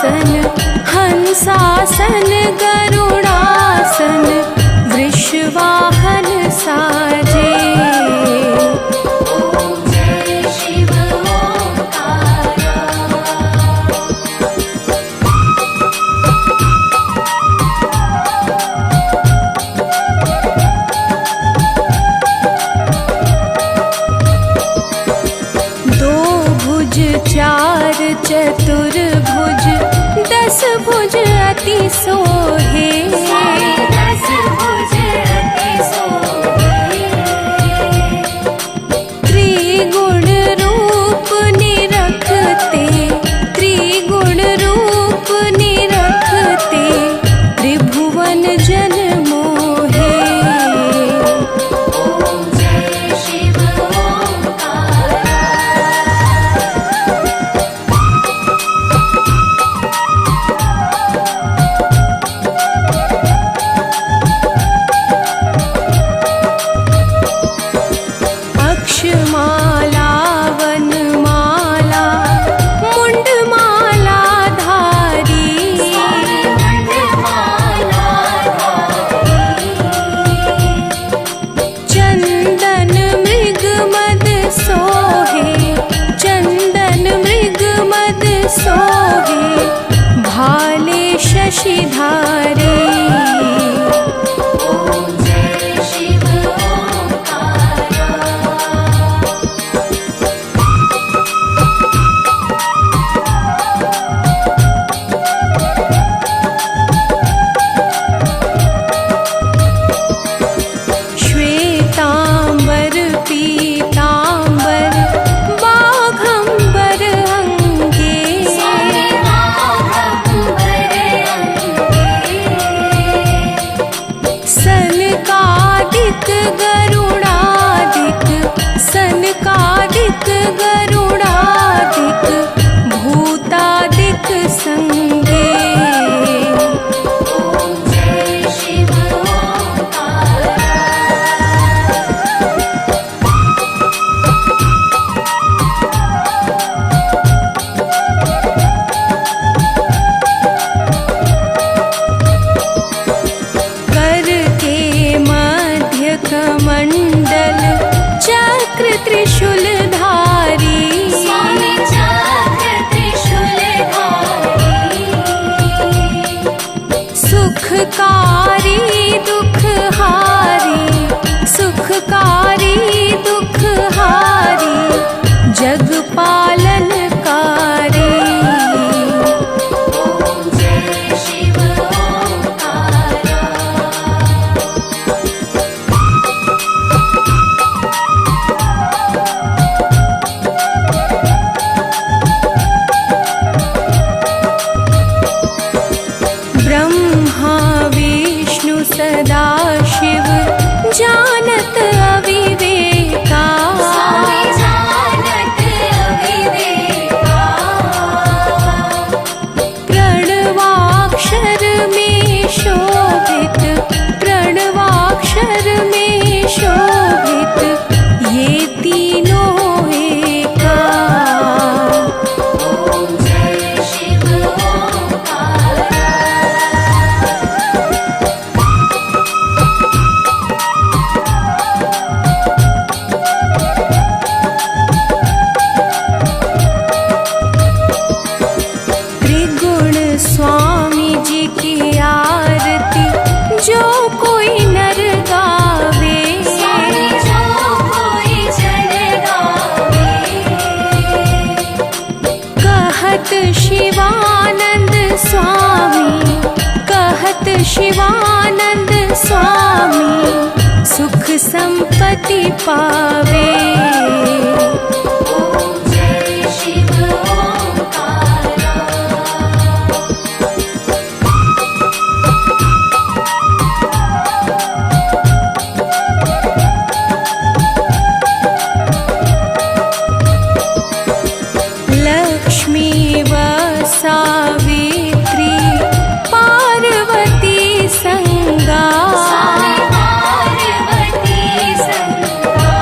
गरुडासन हंसासन गरुडासन वृषवाहन साजे। चार चतुर्भुज दस भुज अति सोहे। दस भुज अति सोहे। त्रिगुण रूप निरखते त्रिगुण रूप निरखते त्रिभुवन जन मोहे। भाले शशिधारे। श्वेतांबर पीतांबर बाघंबर अंगे। सनकादिक गरुडादिक सनकादिक गरुडादिक भूतादिक संगे। कमंडल चक्र त्रिशूलधारी। चक्र त्रिशूलधारी। सुखकारी दुखहारी सुखकारी दुखहारी जग पालनकारी। सदाशिव जानत अविवेका। जानत अविवेका। प्रणवाक्षर में शोभित प्रणवाक्षर में शोभित ये तीनों एका। स्वामी जी की आरती जो कोई नर गावे। जो कोई जन गावे। कहत शिवानंद स्वामी कहत शिवानंद स्वामी सुख संपत्ति पावे। सावित्री पार्वती संगा। पार्वती संगा।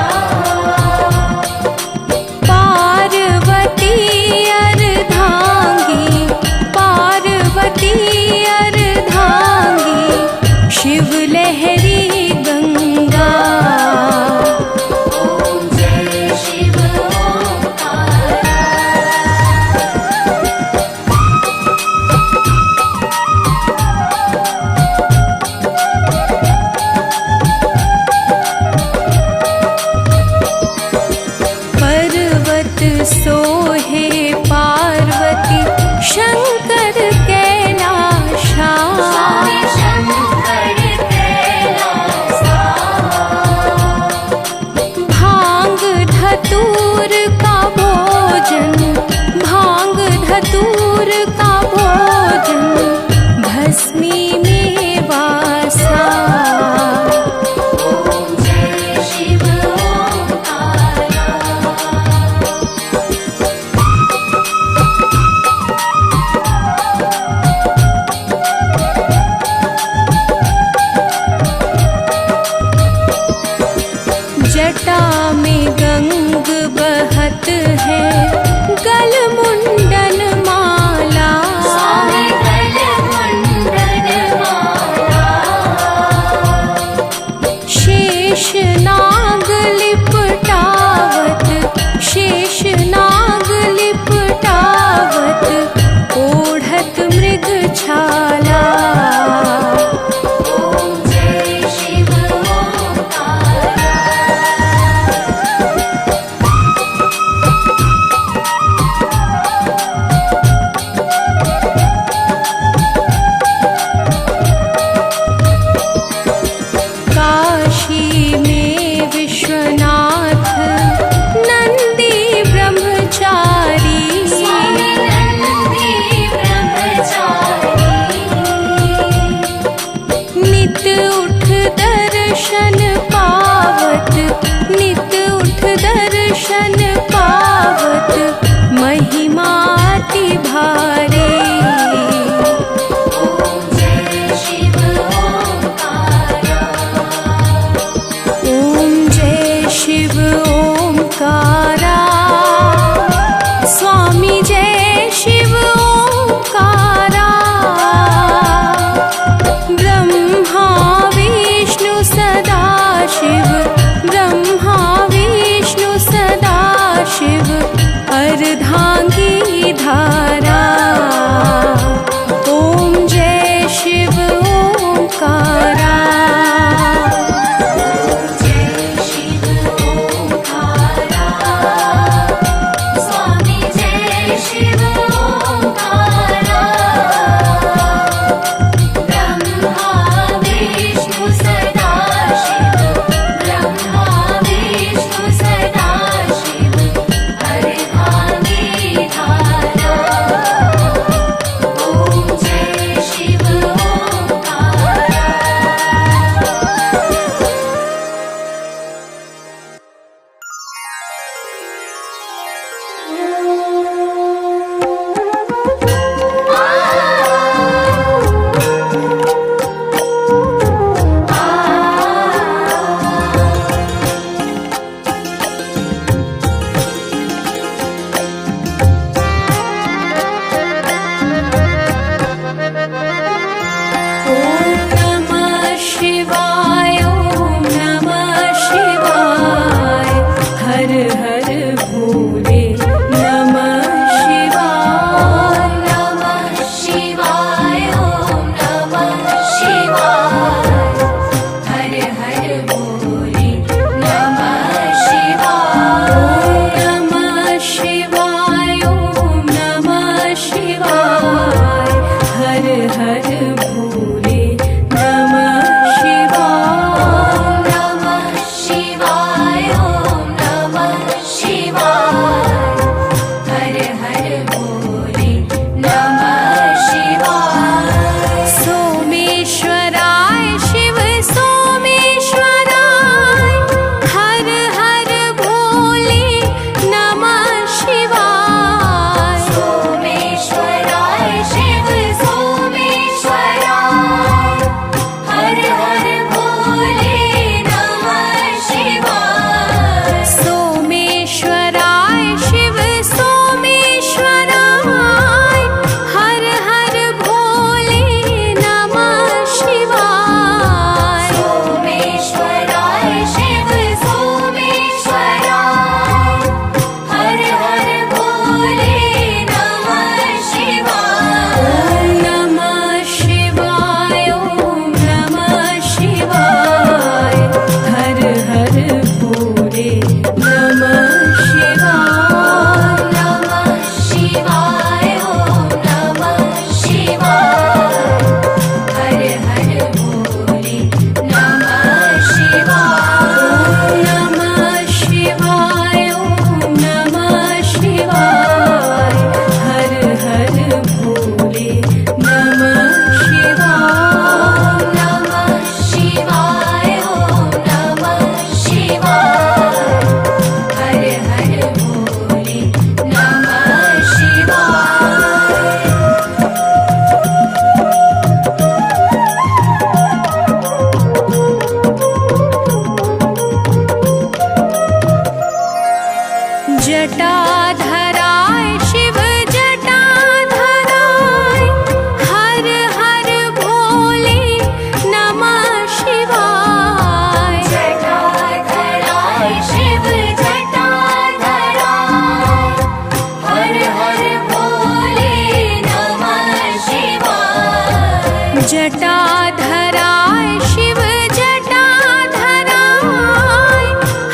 जटाधराय शिव जटाधराय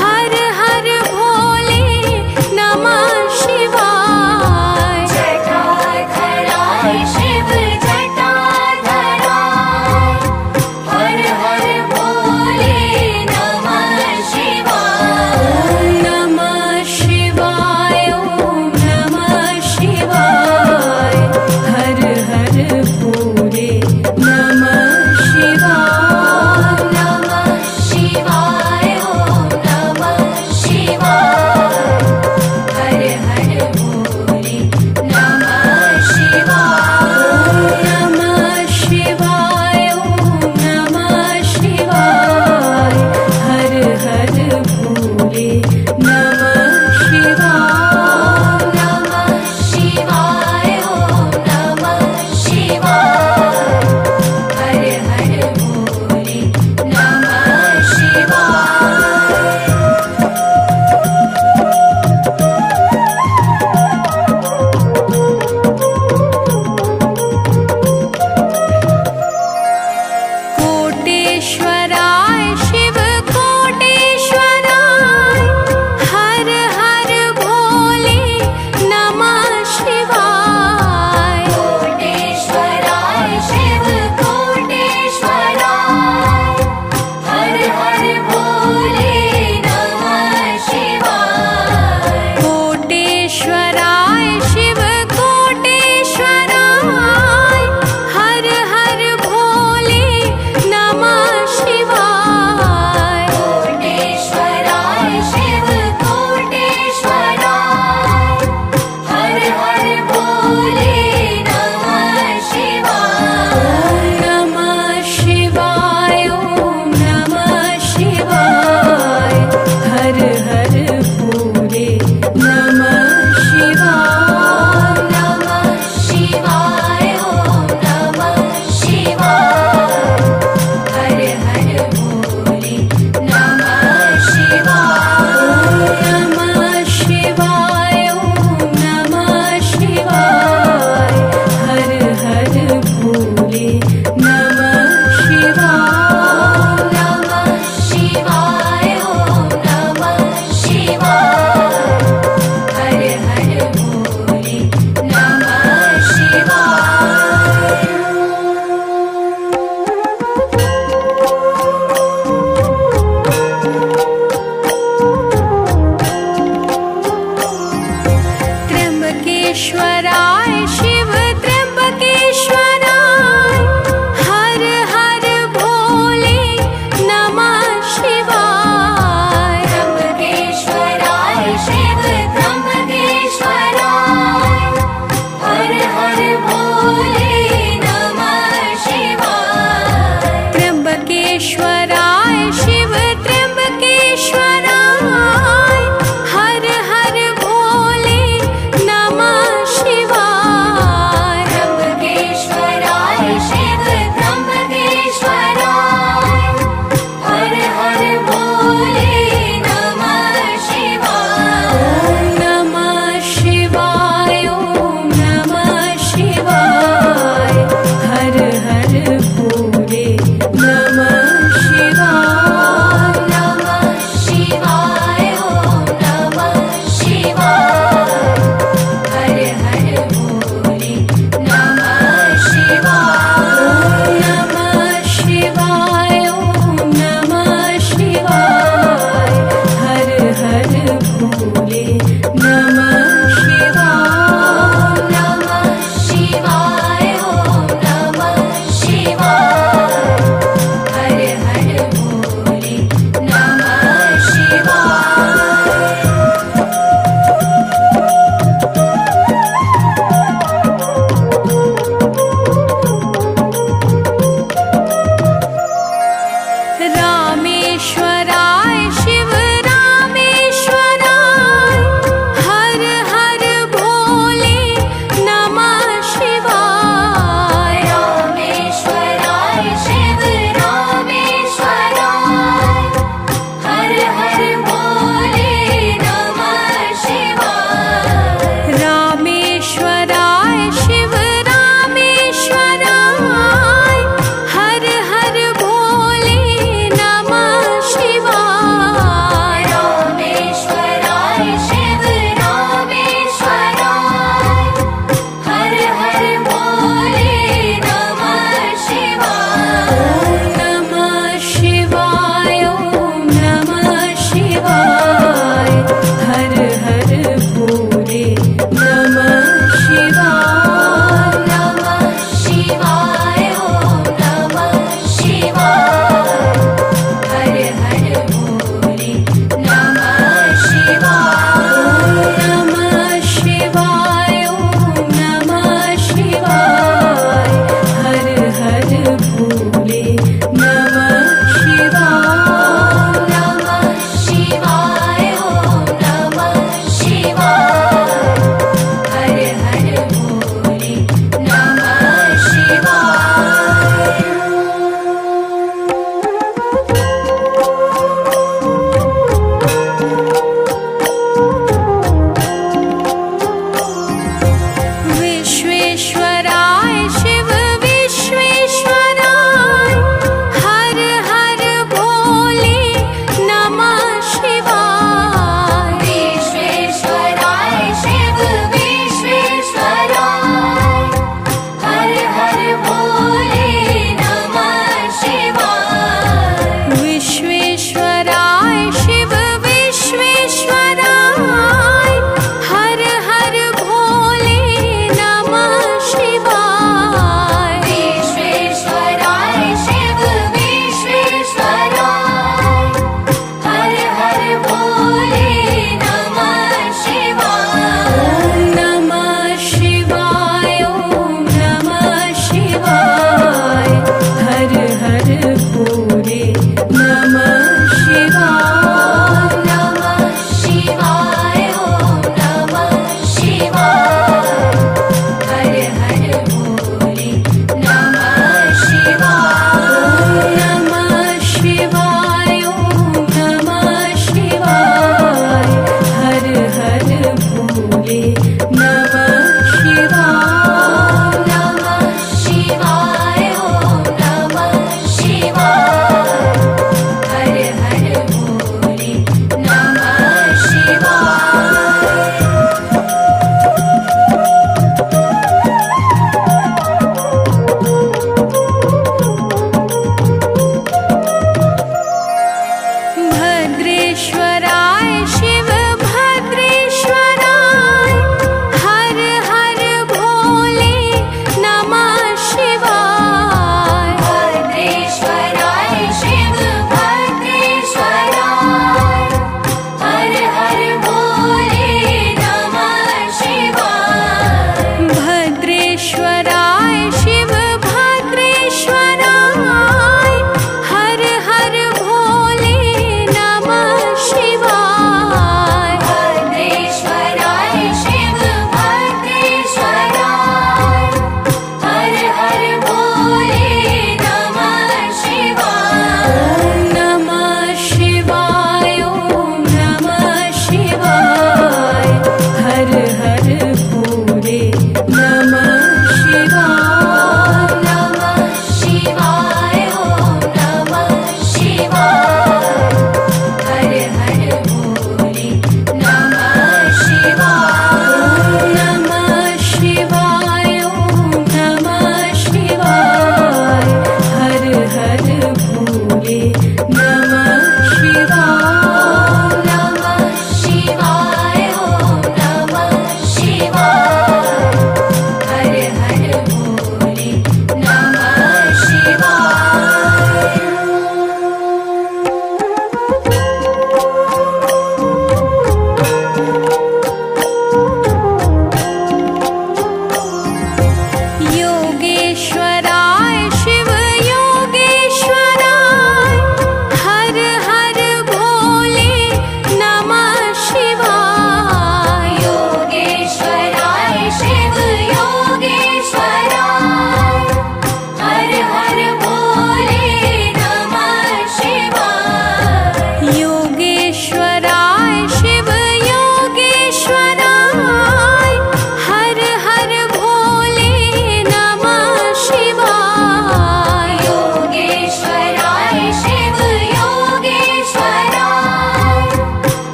हर हर भोले नमः शिवाय जटाधराय शिव जटाधराय हर हर भोले नमः शिवाय नमः शिवाय ओम नमः शिवाय हर हर भोले नमः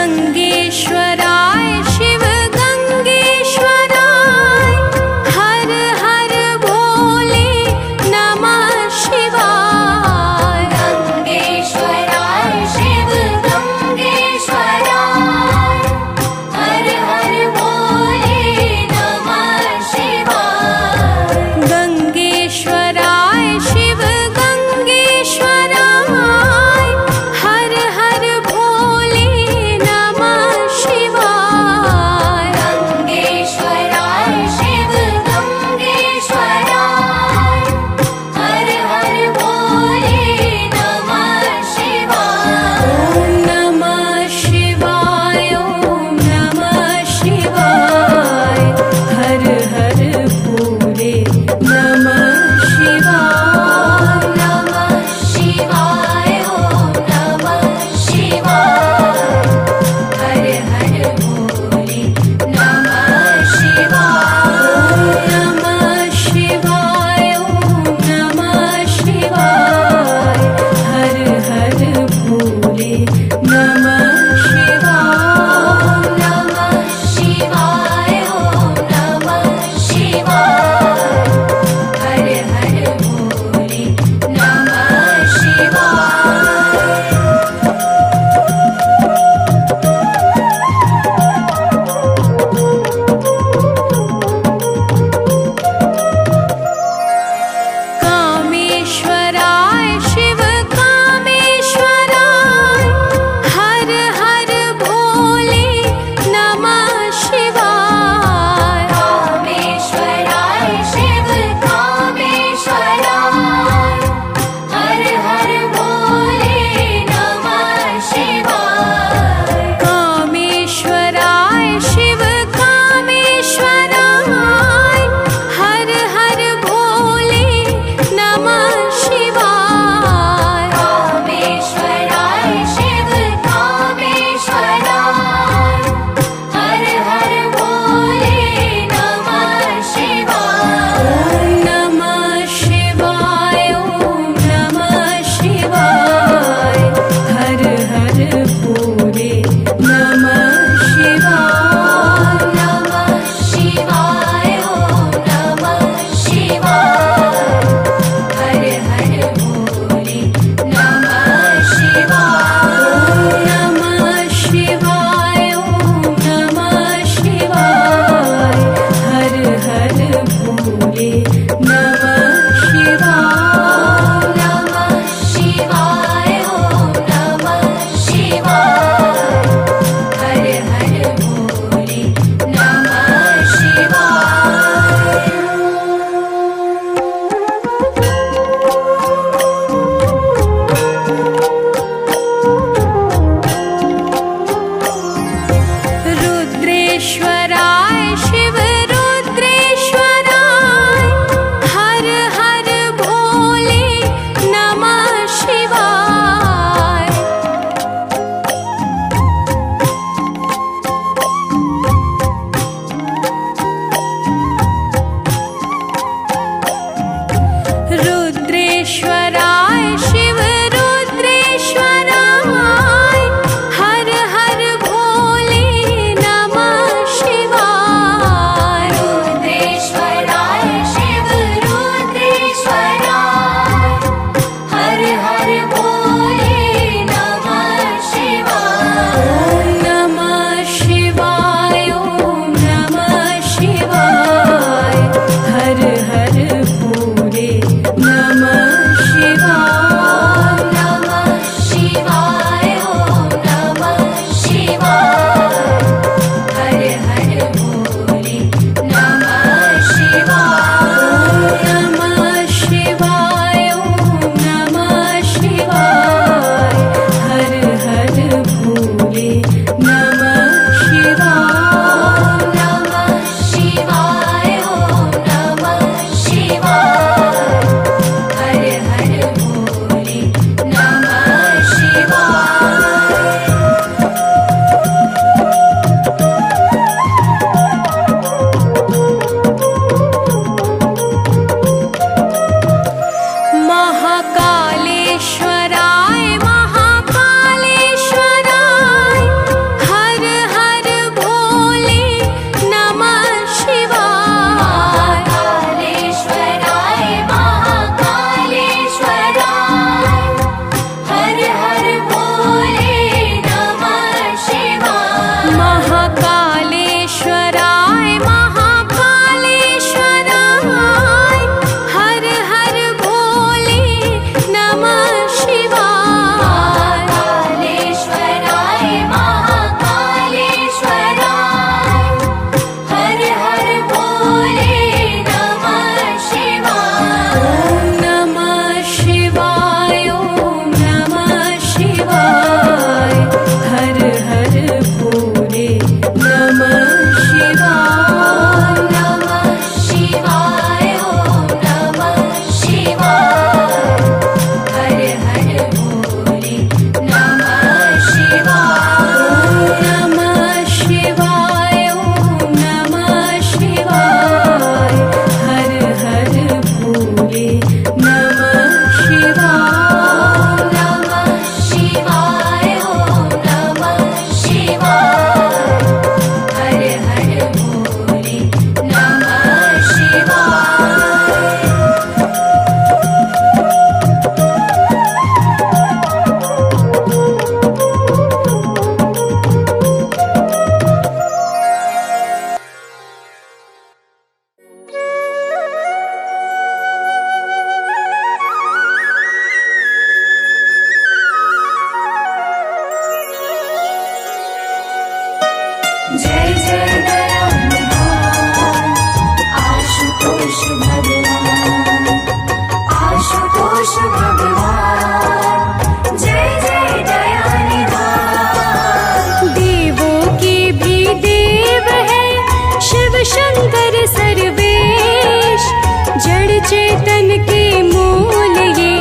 गंगेश्वराय शिव गंगेश्वराय हर हर भोले नमः शिवाय गंगेश्वराय शिव गंगेश्वराय हर हर भोले नमः शिवाय गंगेश्वराय शिव गंगेश्वराय हर हर भोले नमः शिवाय गंगेश्वराय शिव गंगेश्वराय हर हर भोले नमः शिवाय ॐ नमः शिवाय ॐ नमः शिवाय हर हर भोले नमः शिवाय नमः शिवाय ॐ नमः शिवाय हर हर भोले नमः शिवाय नमः शिवाय ॐ नमः शिवाय हर हर भोले नमः शिवाय नमः शिवाय ॐ नमः शिवाय हर हर भोले नमः शिवाय कामेश्वराय शिव कामेश्वराय हर हर भोले नमः शिवाय कामेश्वराय शिव कामेश्वराय हर हर भोले नमः शिवाय कामेश्वराय शिव कामेश्वराय हर हर भोले नमः शिवाय कामेश्वराय शिव कामेश्वराय हर हर भोले नमः शिवाय ॐ नमः शिवाय ॐ नमः शिवाय हर हर भोले नमः शिवाय नमः शिवाय ॐ नमः शिवाय हर हर भोले नमः शिवाय नमः शिवाय ॐ नमः शिवाय हर हर भोले नमः शिवाय नमः शिवाय ॐ नमः शिवाय हर हर भोले नमः शिवाय रुद्रेश्वराय शिव रुद्रेश्वराय हर हर भोले नमः शिवाय रुद्रेश्वराय शिव रुद्रेश्वराय हर हर भोले नमः शिवाय जय जय दया निधान आशुतोष भगवान, आशुतोष भगवान, जय जय दया निधान। देवों के भी देव है शिव शंकर सर्वेश, जड़ चेतन के मूल ये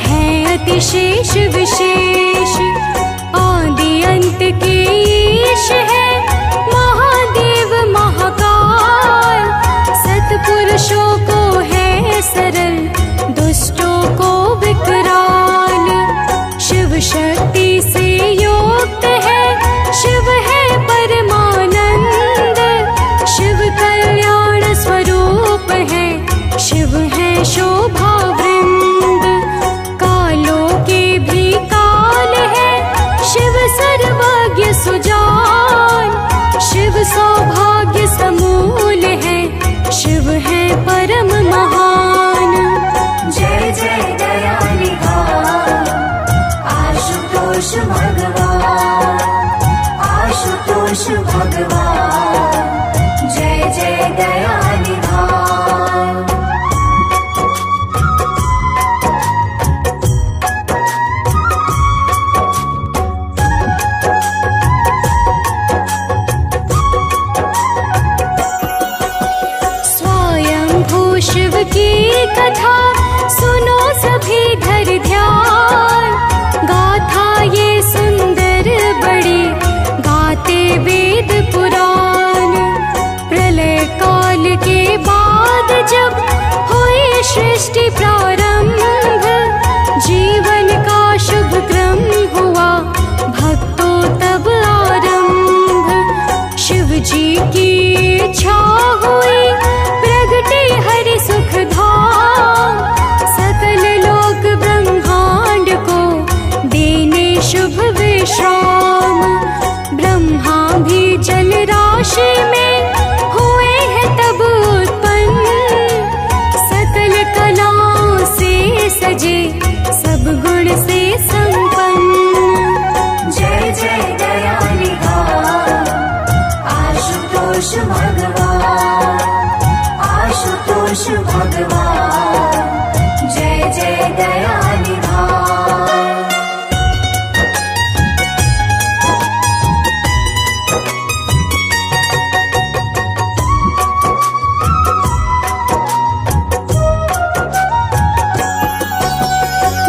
है अतिशेष विशेष। आदि अंत के ईश है महादेव महाकाल, सत्पुरुषों को है सरल दुष्टों को विकराल। शिव शक्ति से युक्त है शिव है परमानंद, शिव कल्याण स्वरूप है शिव है शोभा वृंद। कालों के भी काल है शिव सर्वज्ञ सुजान, शिव सौभाग्य समूल है शिव है परम महान। जय जय दया निधान आशुतोष भगवान, आशुतोष भगवान, जय जय दया निधान। स्वयंभू शिव की कथा सुनो सभी धर ध्यान, गाथा ये सुंदर बड़ी गाते वेद पुराण। प्रलय काल के बाद जब हुई सृष्टि प्रारंभ, जीवन का शुभ क्रम हुआ भक्तों तब आरंभ। शिव जी की इच्छा हुई प्रगटे हरि सुख धाम, सकल लोक ब्रह्मांड को देने शुभ विश्राम। ब्रह्मा भी जल राशि में हुए हैं तब उत्पन्न, सकल कलाओं से सजे सब गुण से संपन्न। जय जय दया निधान आशुतोष भगवान, आशुतोष भगवान, जय जय दया निधान।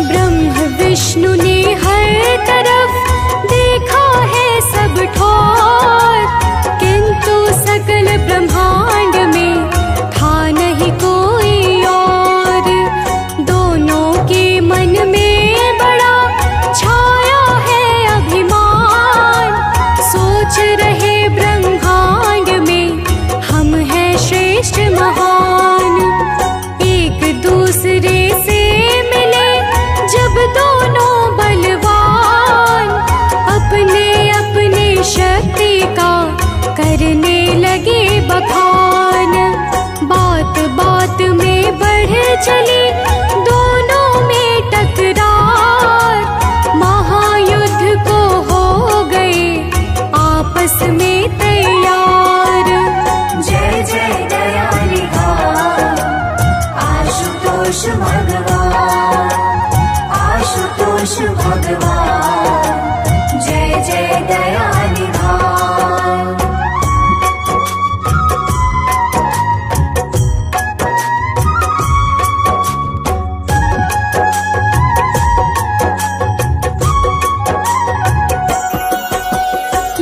ब्रह्म विष्णु ने हर तरफ देखा है सब ठोर, किंतु सकल ब्रह्मांड में था नहीं कोई और। दोनों के मन में बड़ा छाया है अभिमान, सोच रहे ब्रह्मांड में हम हैं श्रेष्ठ महान। एक दूसरे से मिले जब दोनों बलवान, अपने अपने शक्ति का करने लगे बखान। बात बात में बढ़ चली दोनों में टकरार, महायुद्ध को हो गए आपस में तैयार। जय जय दया निधान आशुतोष भगवान, आशुतोष भगवान, जय जय दया निधान।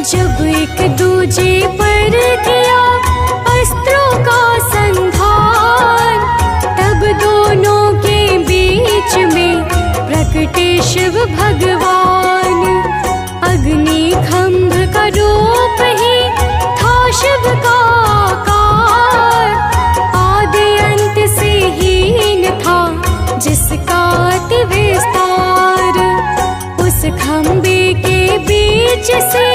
जब एक दूजे पर किया अस्त्रों का संधान, तब दोनों के बीच में प्रकटे शिव भगवान। अग्नि खंभ का रूप ही था शिव का आकार, आदि अंत से हीन था जिसका अति विस्तार। उस खंभे के बीच से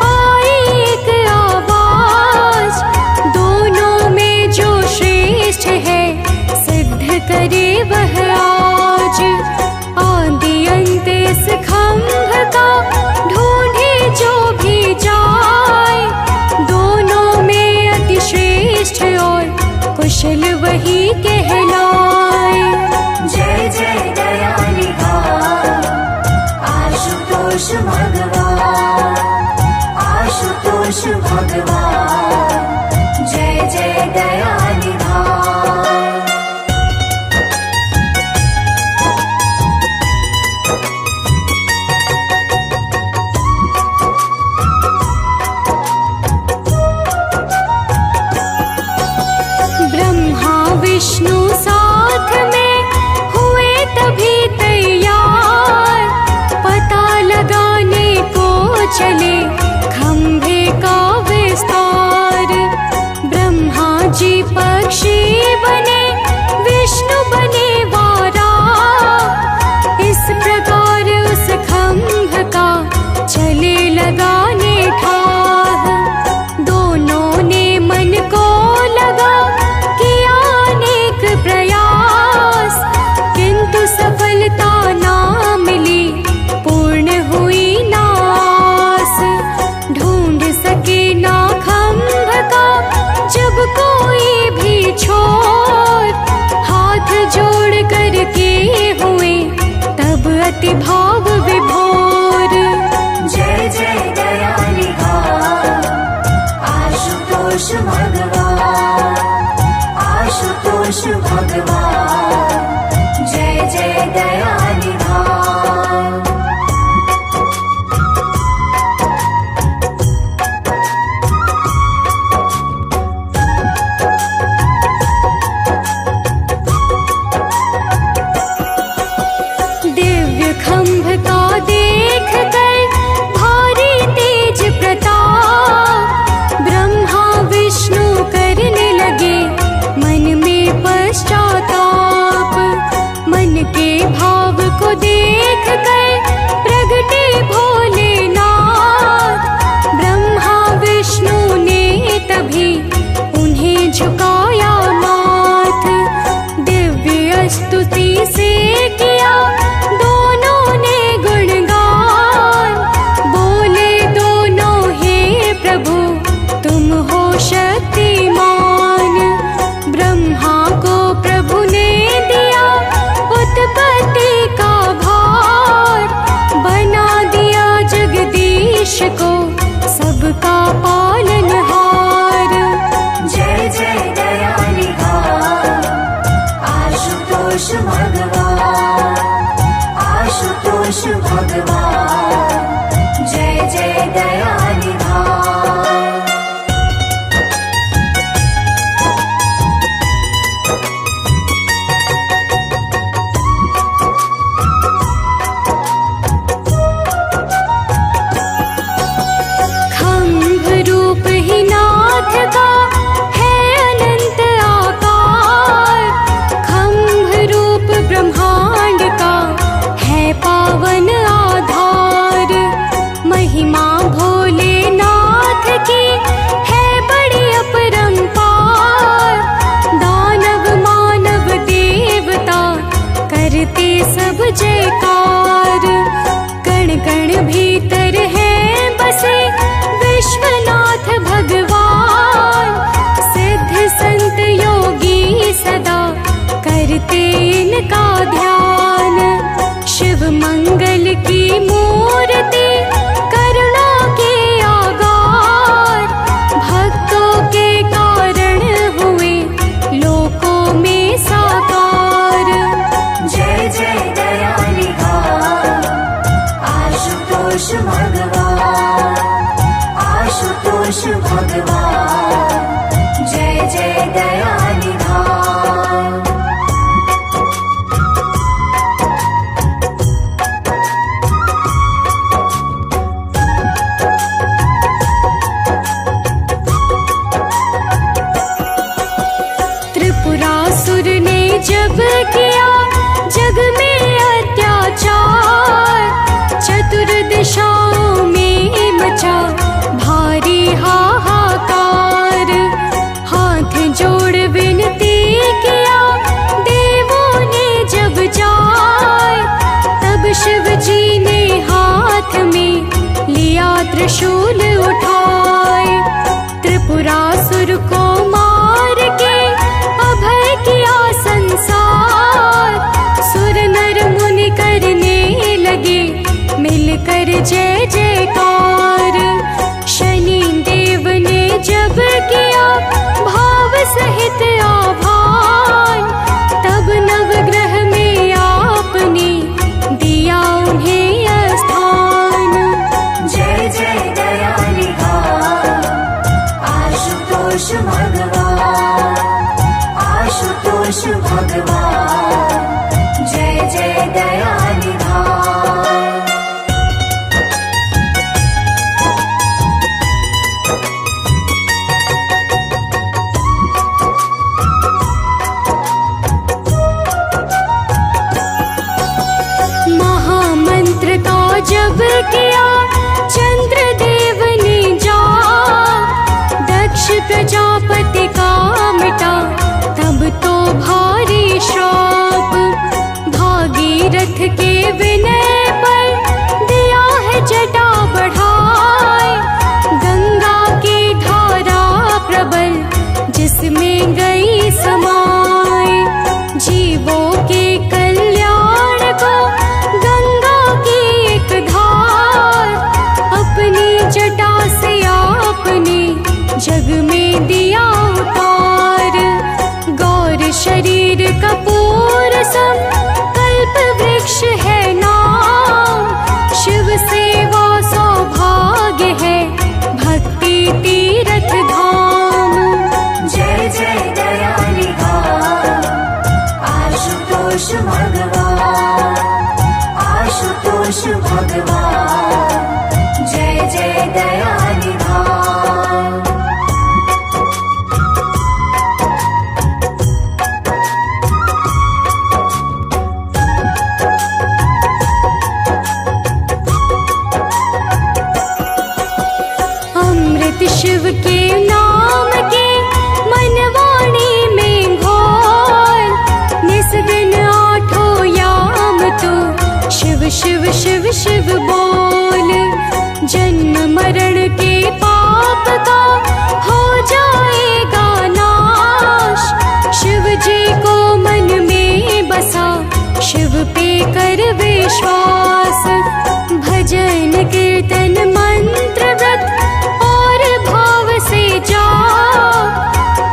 आई एक आवाज, दोनों में जो श्रेष्ठ है सिद्ध करे वह आज। आदि अंत इस खंभ का ढूंढे जो भी जाए, कुशल वही कहलाए। जय जय दयाली घाट आशुतोष भगवान, आशुतोष भगवान, जय जय दयाली घाट। ब्रह्मा विष्णु साथ में हुए तभी तैयार, पता लगाने को चले खंभे का विस्तार। ब्रह्मा जी पक्षी बने, विष्णु बने वारा, इस प्रकार उस खंभ का चले लगाने ठाह। दोनों ने मन को लगा किया अनेक प्रयास, किंतु सफलता ना मिली, पूर्ण हुई ना आस। ढूंढ सके ना खंभ का जब कोई भी छोर, हाथ जोड़ कर के हुए तब अति भाव विभोर। जय जय दयाली घाट आशुतोष भगवान, आशुतोष भगवान, जय जय दयाली घाट। दिव्य खंभ का देख कर भारी तेज प्रताप, ब्रह्मा विष्णु करने लगे मन में पश्चाताप। मन के भाव को देख कर प्रगटे भोलेनाथ, ब्रह्मा विष्णु ने तभी उन्हें झुकाया माथ। दिव्य स्तुति से किया दोनों ने गुणगान, बोले दोनों हे प्रभु तुम हो शक्तिमान। ब्रह्मा को प्रभु ने दिया उत्पत्ति का भार, बना दिया जगदीश को सबका पालनहार। जय जय दयाली घाट आशुतोष भगवान, आशुतोष भगवान, जय जय दयाली घाट। खंभ रूप ही नाथ का है अनंत आकार, खंभ रूप ब्रह्मांड का है पावन आधार। महिमा भोलेनाथ की है बड़ी अपरंपार, दानव मानव देवता करते सब जयकार। कण कण भीतर है बसे विश्वनाथ भगवान, सिद्ध संत योगी सदा करते इनका ध्यान। शिव मंगल की मूर्ति करुणा के आगार, भक्तों के कारण हुए लोकों में साकार। जय जय दयाली घाट आशुतोष भगवान, आशुतोष भगवान, जय जय दयाली घाट। त्रिपुरासुर ने जब किया जग में अत्याचार, चतुर्दिशाओं में मचा भारी हाहाकार। हाथ जोड़ विनती किया देवों ने जब जाए, तब शिव जी ने हाथ में लिया त्रिशूल उठाए। त्रिपुरासुर को मार के भगवान आशुतोष भगवान जय जय दयानिधान। महामंत्र का जब किया चंद्रदेव ने जा, दक्ष प्रजापति का मिटा तब तो भारी श्राप। भागीरथ के विनय पर दिया है जटा बढ़ाए, गंगा की धारा प्रबल जिसमें गई समाए। जीवों के कल्याण को गंगा की एक धार, अपनी जटा से आपने जग में दिया उतार। गौर शरीर कपूर सम कल्प वृक्ष है नाम, शिव सेवा सौभाग्य है भक्ति तीरथ धाम। जय जय दयानिधान आशुतोष भगवान आशुतोष भगवान जय जय दयानिधान। अमृत शिव के नाम के मनवाणी में घोल, निस दिन आठों याम तो शिव शिव शिव शिव बोल। जन्म मरण के पाप का हो जाएगा नाश, शिव जी को मन में बसा शिव पे कर विश्वास। भजन कीर्तन मंत्र व्रत और भाव से जा,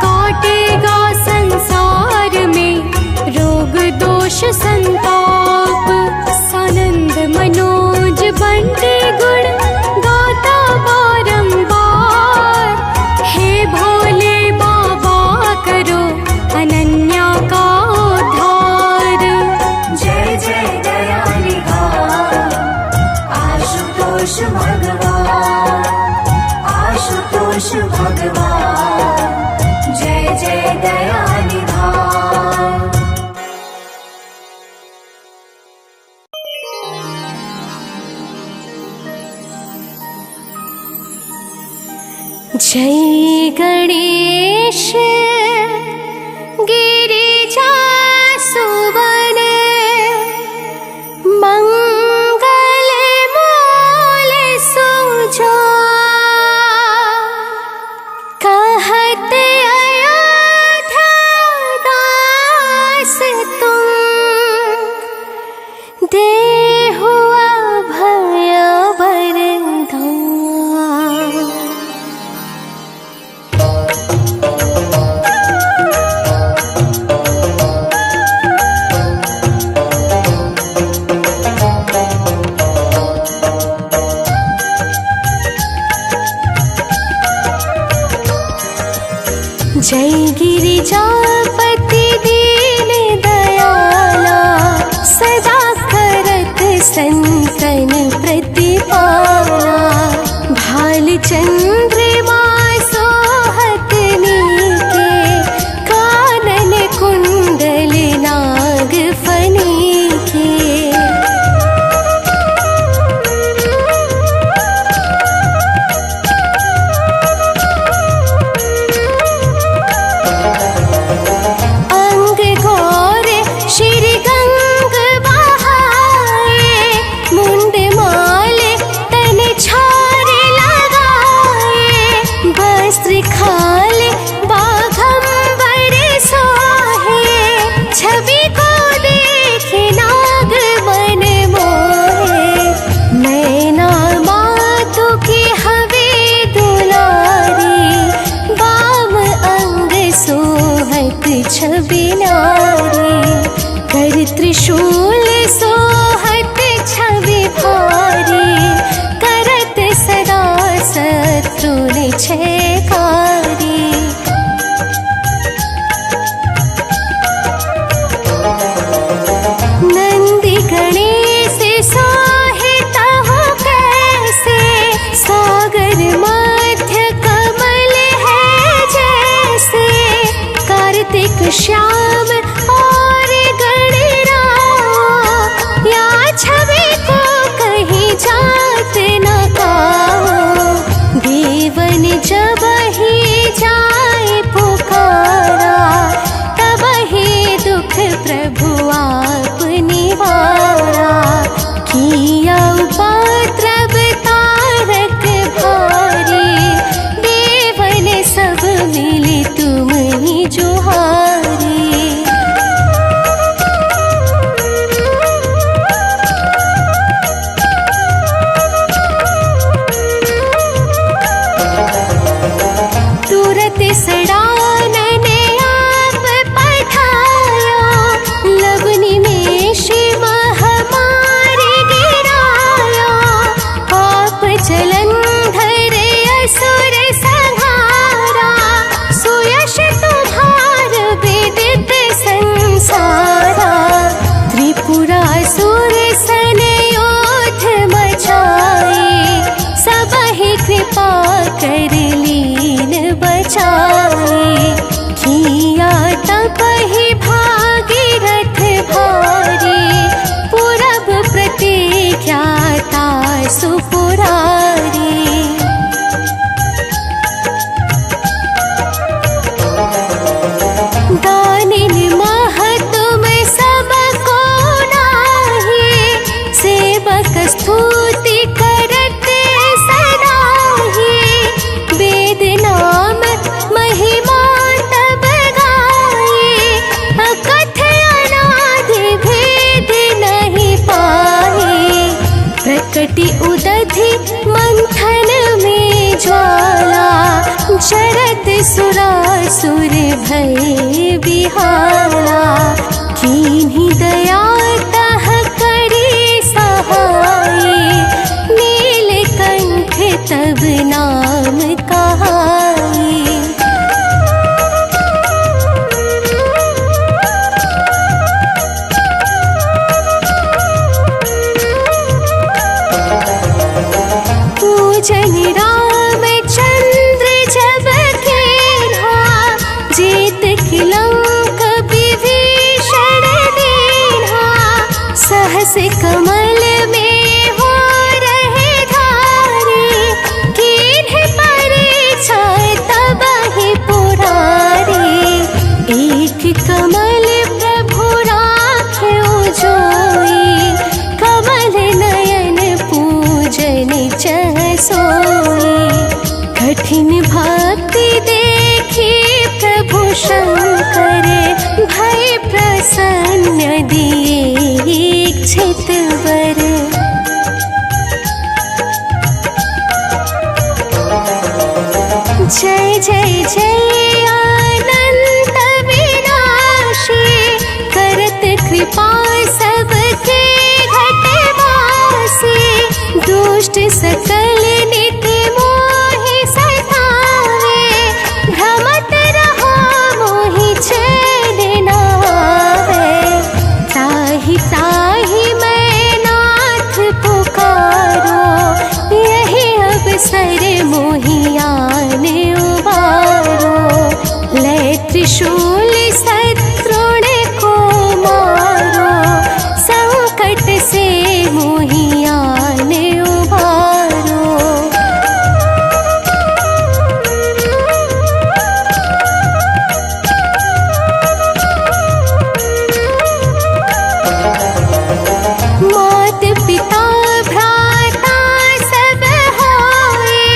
काटेगा संसार में रोग दोष संताप। सानंद मनोज बंटे गुण गाता बारंबार, हे भोले बाबा करो अनन्या का उद्धार। जय जय दयानिधान आशुतोष भगवान आशुतोष भगवान जय जय दयानिधान। जय गणेश गिरिजा सुवन, मंगल मूल सुजा। कहत अयोध्या दास तुम, देहु अभय वरदान। जय गिरिजापति दीन दयाला, सदा करत संतन प्रतिपाला। भाल चंद्रमा सोहत नीके, कानन कुंडल नाग फनीके। अंग घोर श्री गंग बहाए, मुंड माले तन छार लगाए। वस्त्र खाले बाघंबर सोहे, छवि को देख नाग मन मोहे। नैना मातु की हवे दुलारी, वाम अंग सोहत छवि नारी। कर त्रिशूल सोहत छवि भारी, करत सदा शत्रु निछयकारी। मन जब ही जाए पुकारा, तब ही दुख प्रभु आप निवारा। किया उपद्रव तारक भारी, देवन सब मिली तुम ही जुहारी। तुरत सड़ानन आप पठाया, लवनी में शिव हमारे गिराया। आप जलंधर असुर संहारा, सुयश तुम्हार विदित संसारा। त्रिपुरासुर सन योद्ध मचाए, सब ही कृपा कर लीन बचाए। किया तप ही भागीरथ भारी, पूरब प्रतिज्ञाता सुपुरारी। दानिन महतुम सबको नाही, सेवक स्तुति करत सदाही। वेद नाम महिमा तब गाए, अकथ अनादि भेद नहीं पाए। प्रकटि उदधि मंथन में ज्वाला, शरद सुरासुर भय बिहाला। कीन्ही दया तह करी सहाय, नीलकंठ तब नाम कहाए। पूजन रामचंद्र जब कीन्हा, जीत किलंक विभीषण दीन्हा। सहस कमल में हो रहे धारी, कीन्ह परिछाय तब ही पुरारी। एक कमल प्रभु राख्यो जोई, कमल नयन पूजन चह सोई। कठिन भक्ति देखी प्रभु शंकर, भय प्रसन्न दिए इच्छित वर। जय जय जय अनंत विनाशी, करत कृपा सबके घटवासी। दुष्ट सकल नित मोहि सतावे, भ्रमत रहो मोहि चैन न आवे। ताहि ताहि मैं नाथ पुकारो, यही अवसर मोहि आन उबारो। लै त्रिशूल शत्रुण को मारो, संकट से मोहि आन उबारो। मात पिता भ्राता सब होए,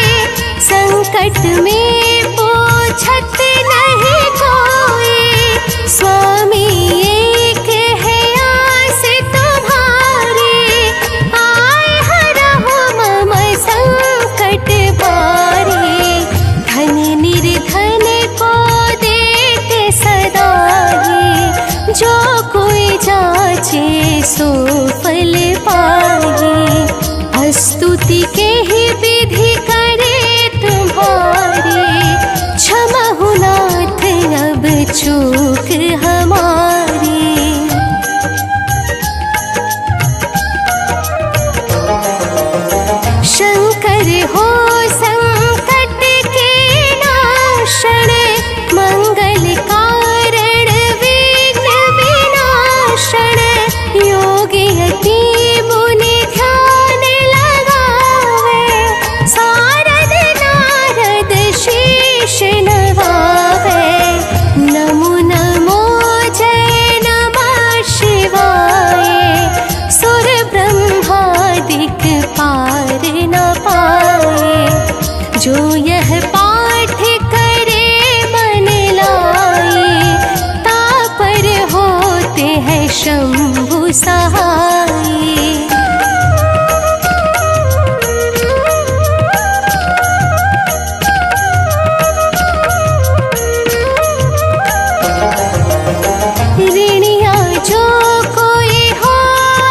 संकट में पूछत नहीं कोई। स्वामी एक है आस तुम्हारी, आए हरहु मम संकट बारी। धन निर्धन को देते सदाई, जो कोई जाचे सो फल पाए। स्तुति के ही विधि करे तुम्हारी, क्षमा नाथ अब चूक हमारी। शंकर हो संकट के नाशन, मंगल कारण विघ्न विनाशन। योगी यति मुनि ध्यान लगावे, सारद नारद यह पाठ करे मन लाए, तापर होते हैं शंभु सहाय। ऋणिया जो कोई हो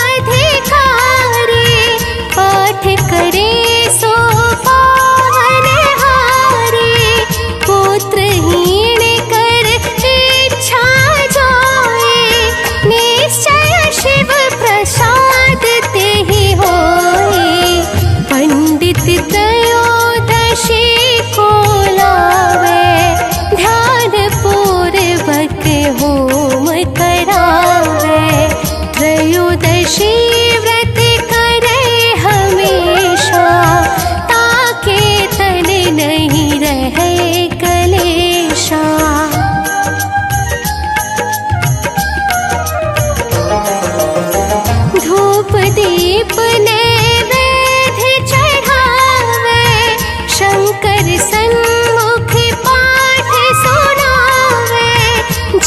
अधिकारी, पाठ करे सो पावन हारी। पुत्रहीन कर इच्छा जोए, निश्चय शिव प्रसाद ते ही होए। पंडित त्रयोदशी को लावे, ध्यान पूर्वक होम करावे। त्रयोदशी व्रत करे हमेशा, ताके तन नहीं रहे कलेशा। धूप दीप नैवेद्य चढ़ावे, शंकर सन्मुख पाठ सुनावे।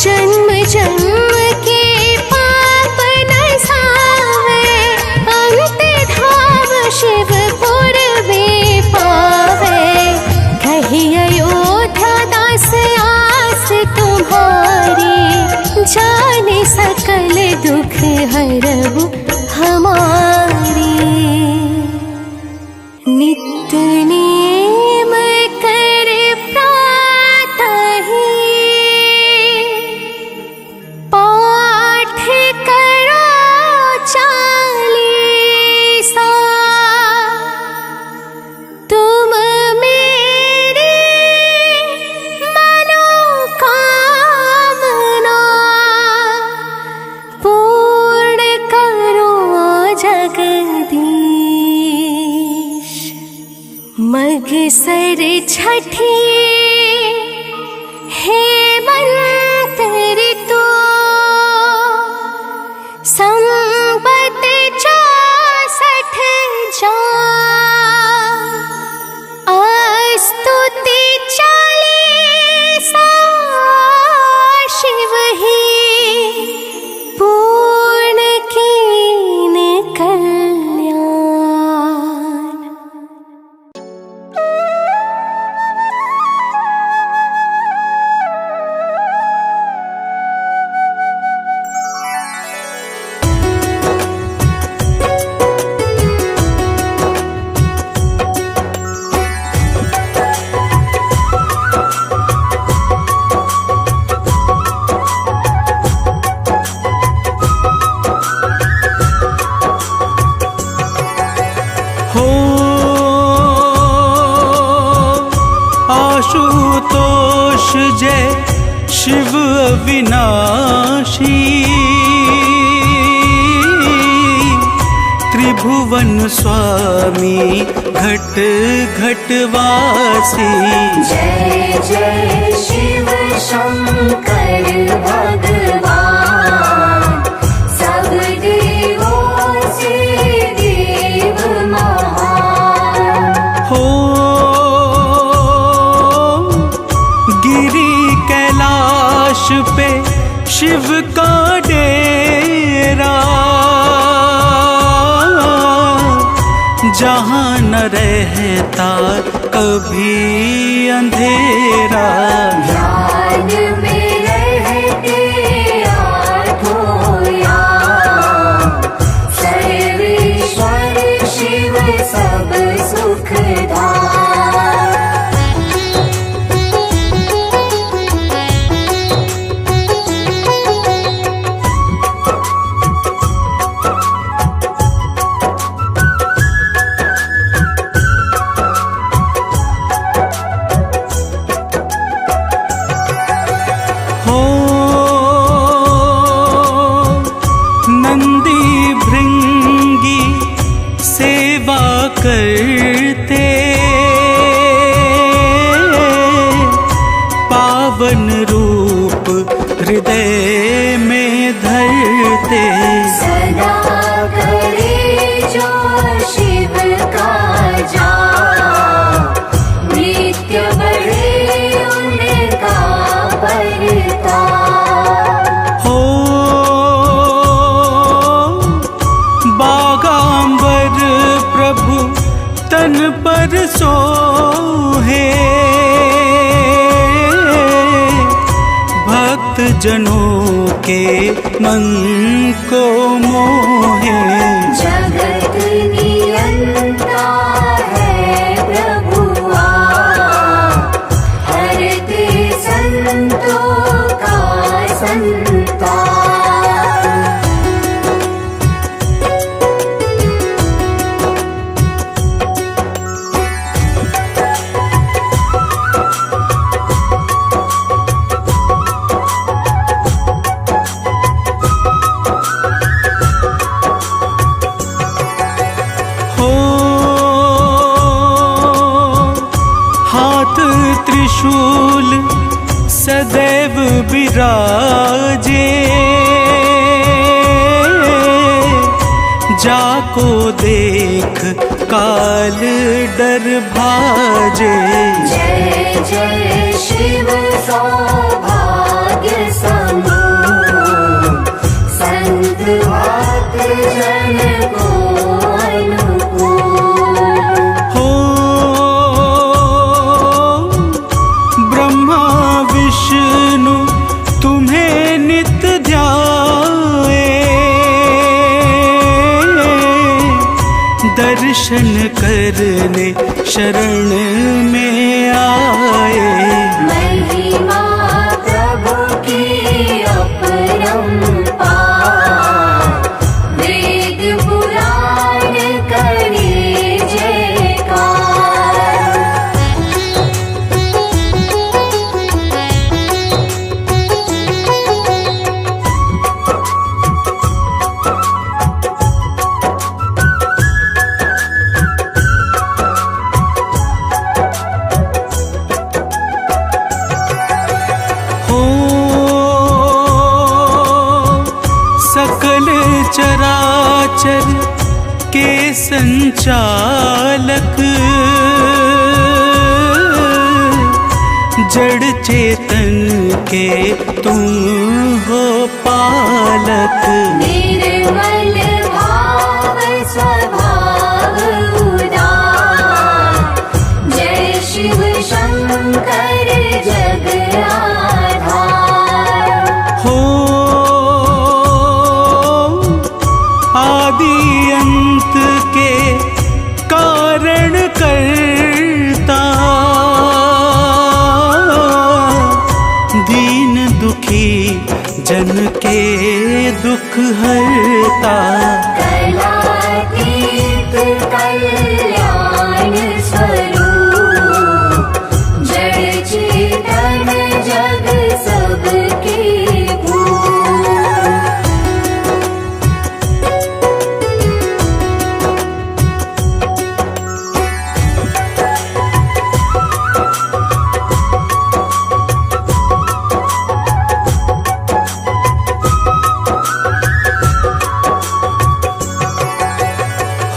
जन्म जन्म के पाप नसावे, अंत धाम शिवपुर में पावे। कही अयोध्या दास आस तुम्हारी, जाने सकल दुख हरहु हमारी। नित्य नेम कर प्रातः पाठ करो 40। तुम मेरी मनोकामना पूर्ण करो जगदीश। मगसर छठी हेमंत ऋतु, संबत 64 जा। स्तुति 40 शिव ही, पूर्ण कीन कल्याण। आशुतोष जय शिव अविनाशी, त्रिभुवन स्वामी घट घट वासी। जय जय शिव शंकर भगवान, सब देवों से देव महान। हो गिरी कैलाश पे शिव का डेरा, जहाँ न रहता कभी अंधेरा। ध्यान में रहते आठों याम, सर्वेश्वर शिव सब सुखदाता। नित्य बढ़े उनका परताप। हो बागांबर प्रभु तन पर सोहे, भक्त जनों के मन को मोहे। जगत नियंता है प्रभु आप, हरते संतों का संताप। त्रिशूल सदैव विराजे, जाको देख काल डर भाजे। जय जय शिव सौभाग्य समूह, संत भक्त जन को अनुकूल। विष्णु तुम्हें नित ध्याए, दर्शन करने शरण में आए। महिमा प्रभु की अपरंपार, वेद पुराण करे जयकार। सकल चराचर के संचालक, जड़ चेतन के तुम हो पालक। निर्मल भाव स्वभाव उदार, जय शिव शंकर जग आधार। हो आदि अंत के कारण करता, दीन दुखी जन के दुख हरता। कलातीत कल्याण स्वरूप, जड़ चेतन जग सबके भूप।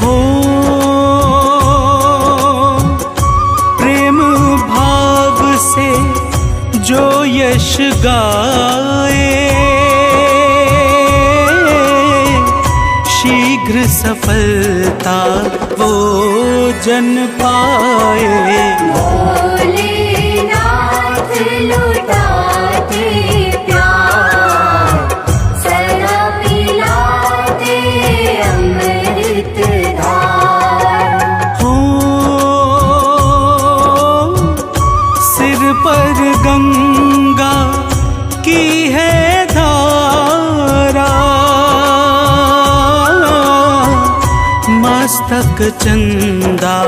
हो प्रेम भाव से जो यश गाए, शीघ्र सफलता वो जन पाए। भोलेनाथ लुटाते प्यार, सदा पिलाते अमृत धार। हो सिर पर गंगा की है धारा, मस्तक चंदा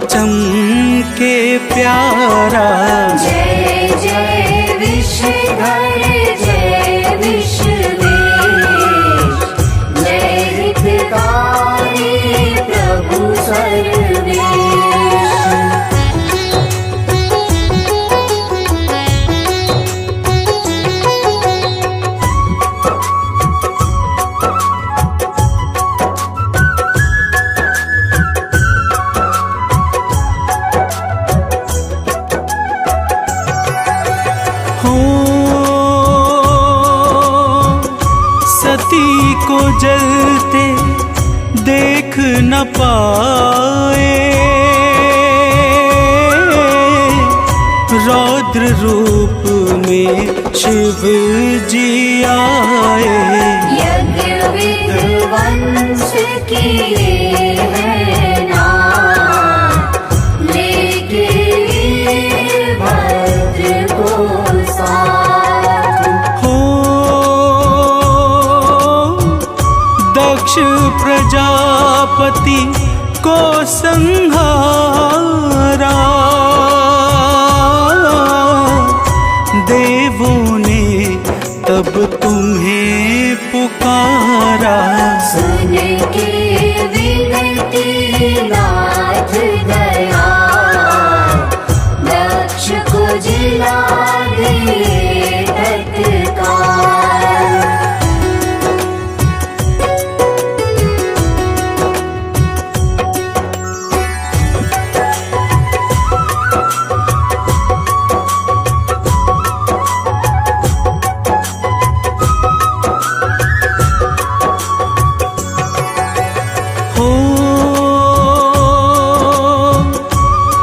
चमके प्यारा। जय जय विषधर जय विश्वेश, जय हितकारी प्रभु सर्वेश। सती को जलते देख न पाए, रौद्र रूप में शिव जी आए। यज्ञ विध्वंस किए हैं नाथ, लेके वीरभद्र को साथ। हो दक्ष प्रजापति को संहारा, देवों ने तब तुम्हें पुकारा। सुन के विनती नाथ दया, दक्ष को जिला दिए तत्काल।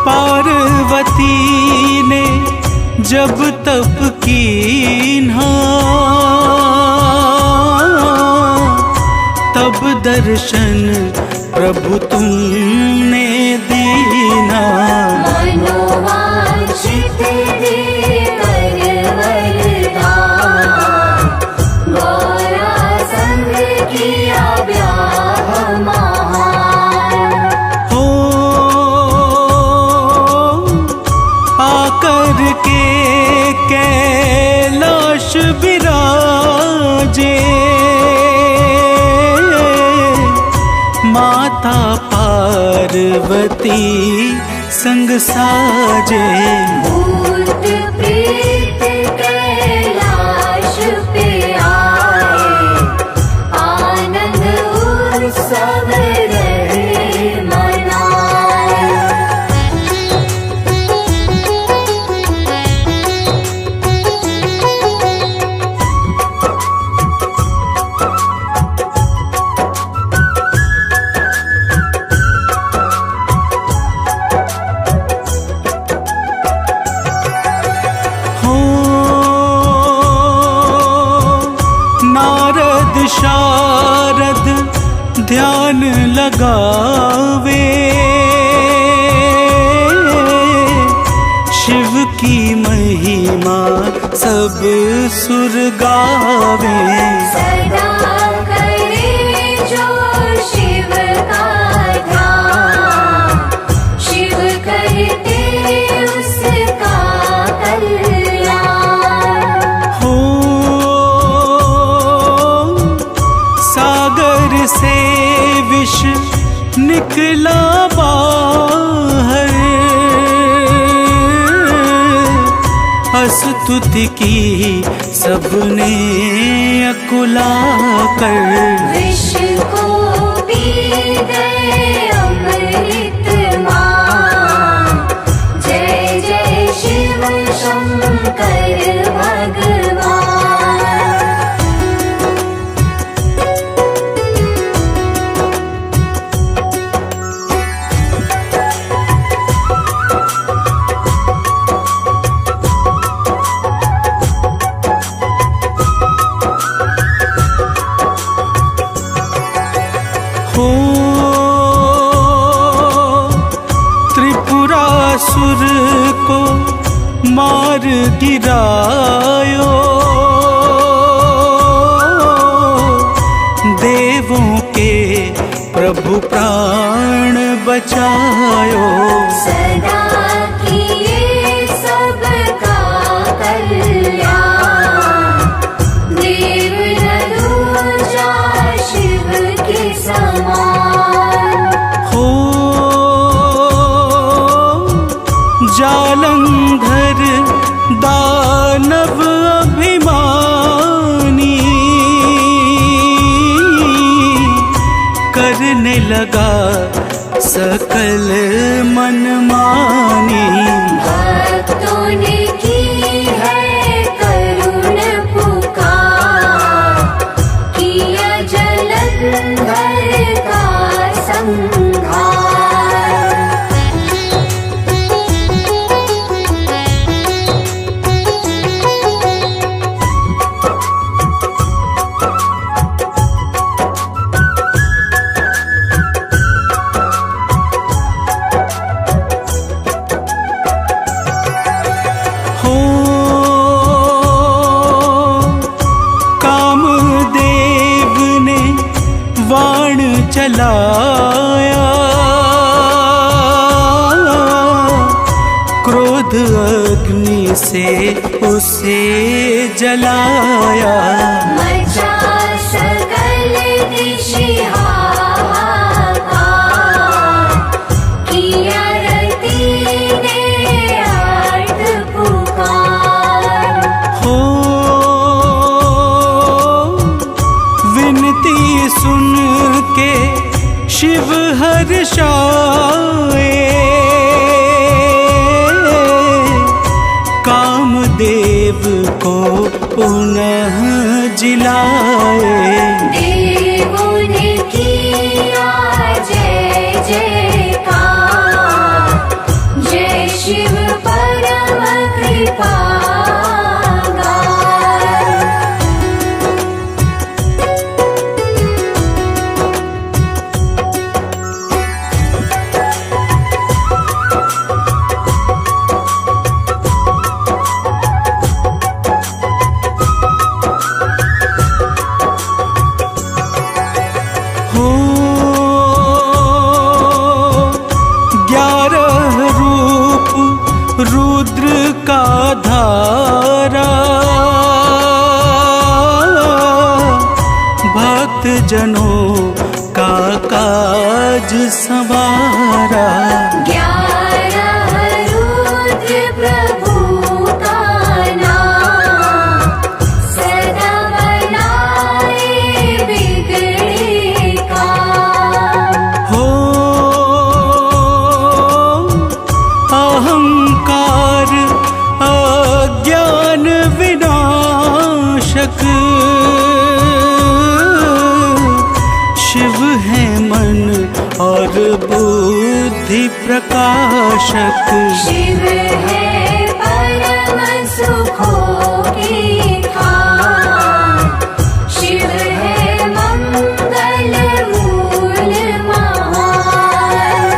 पार्वती ने जब तप कीन्हा, तब दर्शन प्रभु तुमने दीना। मनोवांछित देकर वरदान, गौरा संग किया ब्याह महान। हो आकर के कैलाश विराजे, माता पार्वती संग साजे। भूत प्रेत कैलाश पे आए, आनंद उत्सव रहे मनाए। नारद शारद ध्यान लगावे, शिव की महिमा सब सुर गावे। सदा करे जो शिव का ध्यान, शिव करते उसका कल्याण। हो सागर से विष निकला बाहर, स्तुति की सबने अकुला कर। विष को पी गए अमृत मान, जय जय शिव शंकर भगवान। हो त्रिपुरासुर को मार गिरायो, देवों के प्रभु प्राण बचायो। सदा किए सबका कल्याण, देव न दूजा शिव के समान। हो जालंधर दानव अभिमानी, करने लगा सकल मनमानी। भक्तों ने की है करुण पुकार, किया जलाया, क्रोध अग्नि से उसे जलाया। मचा सकल दिशि हाहाकार, किया रति ने आर्त पुकार। हो विनती सुन के शिव हर्षाए, कामदेव को पुनः जिलाए। देवों ने किया जय जयकार, जय शिव परम कृपागार। हो 11 रूप रुद्र का धारा, भक्त जनों का काज संवारा। 11 रुद्र प्रभु का नाम, सदा बनाए बिगड़े काम। हो अहंकार अज्ञान विनाशक, शिव है मन और बुद्धि प्रकाशक। शिव है परम सुखों की खान, शिव है मंगल मूल महान।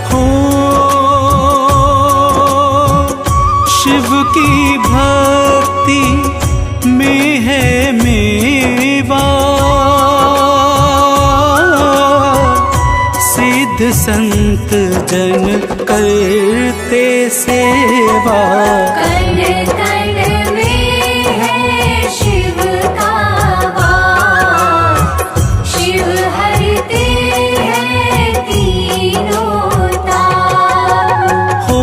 हो शिव की भक्ति में है मेवा, सिद्ध संत जन करते सेवा। कण कण में है शिव का वास, शिव हरते हैं तीनों ताप। हो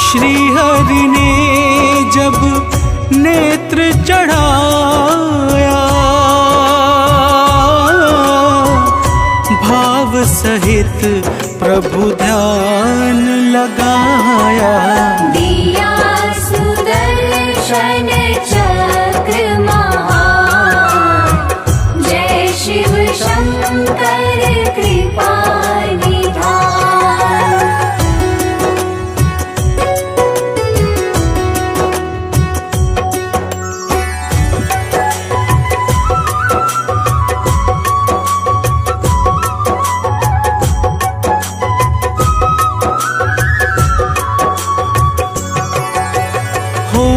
श्री हरि ने जब नेत्र चढ़ाया, भाव सहित प्रभु ध्यान लगाया। दिया सुदर्शन चक्र महान, जय शिव शंकर कृपा निधान। हो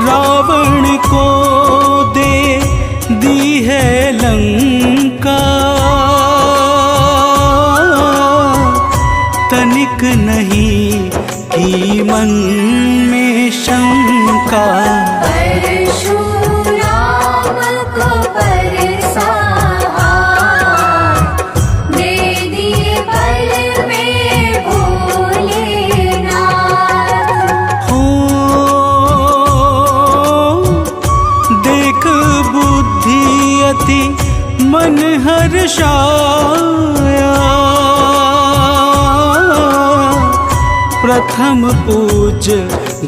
रावण को दे दी है लंका, तनिक नहीं की मन में शंका। परशुराम को परसाहार, दे दिए पल में भोलेनाथ। हो देख बुद्धि अति मन हर्षाया, प्रथम पूज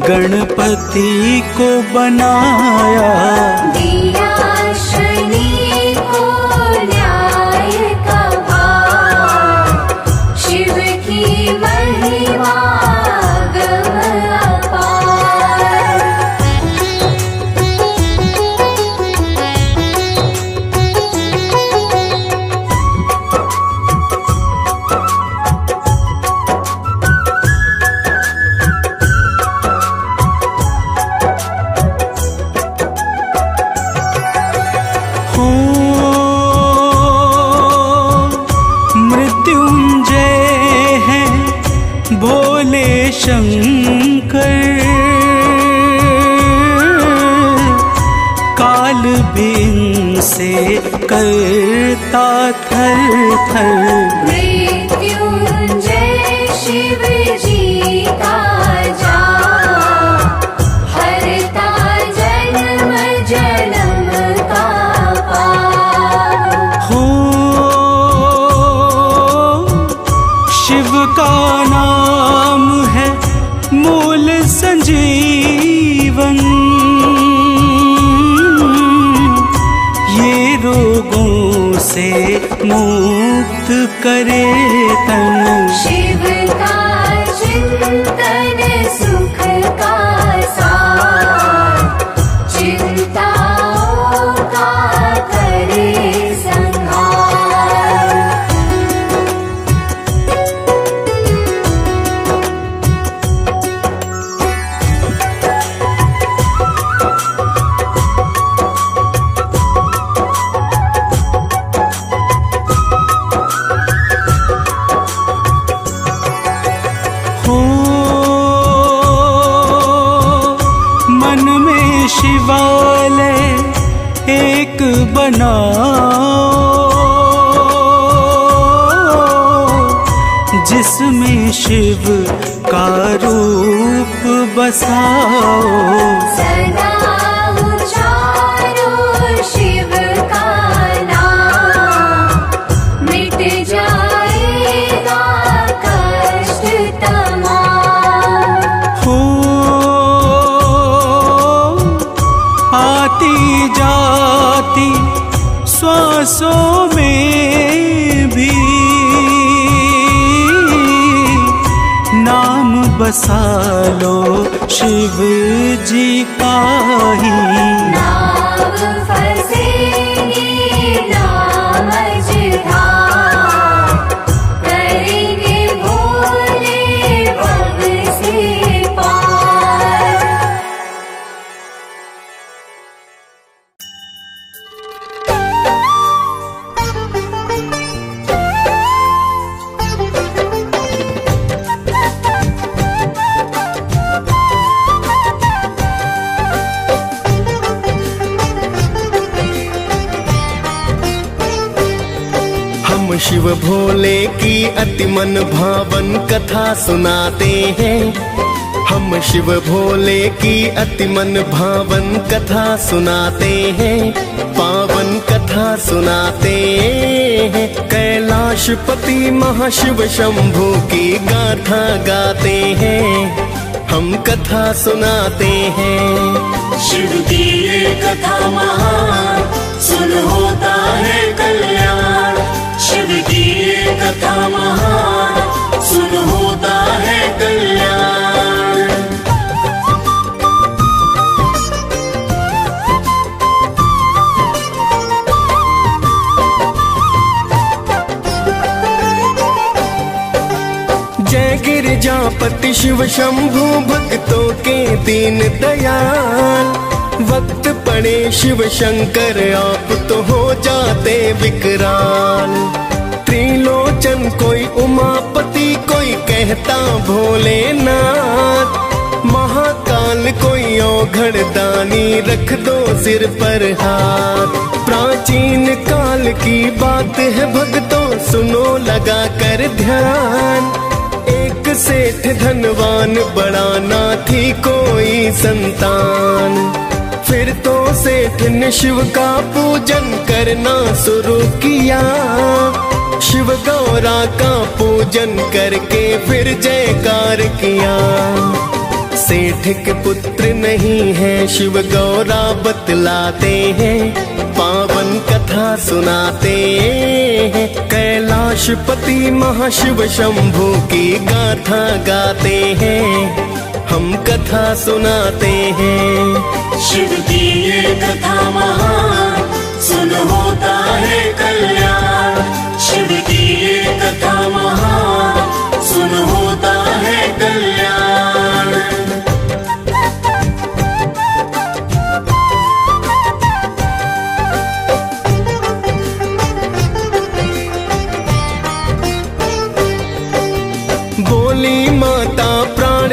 गणपति को बनाया। दिया शनि को न्याय का भार, शिव की महिमा गम शंकर, काल भी इनसे करता थर थर। मृत्युंजय शिव जी का जाप, हरता जन्म जन्म का पाप। हो शिव का नाम है मूल संजीवन, ये रोगों से मुक्त करे तन। शिव का चिंतन सुख का सार, चिंताओं का करे संहार। हो मन में शिवालय एक बनाओ, जिसमें शिव का रूप बसाओ। सदा उचारो शिव का नाम, मिट जाएगा कष्ट तमाम। हो आती जाती श्वासों में भी नाम बसा लो शिव जी का ही। नाव फंसेगी नाम मझधार, करेंगे भोले भव से पार। हम शिव भोले की अति मन भावन कथा सुनाते हैं। हम शिव भोले की अति मन भावन कथा सुनाते हैं, पावन कथा सुनाते हैं। कैलाशपति महाशिव शंभू की गाथा गाते हैं, हम कथा सुनाते हैं। शिव की ये कथा महान, सुन होता है कल्याण। शिव की ये कथा महान, सुन होता है कल्याण। जय गिरिजापति शिव शंभू भक्तों के दीन दयाल। वक्त पड़े शिव शंकर आप तो हो जाते विकराल। त्रिलोचन कोई उमापति, कोई कहता भोलेनाथ। महाकाल कोई औघड़ दानी, रख दो सिर पर हाथ। प्राचीन काल की बात है भक्तों, सुनो लगा कर ध्यान। एक सेठ धनवान, बड़ा ना थी कोई संतान। फिर तो सेठ ने शिव का पूजन करना शुरू किया। शिव गौरा का पूजन करके फिर जयकार किया। सेठ के पुत्र नहीं है शिव गौरा बतलाते हैं, पावन कथा सुनाते हैं। कैलाशपति महाशिव शंभू की गाथा गाते हैं, हम कथा सुनाते हैं। शिव की ये कथा महान, सुन होता है कल्याण। शिव की ये कथा महान, सुन होता है कल्याण। बोली माता प्राण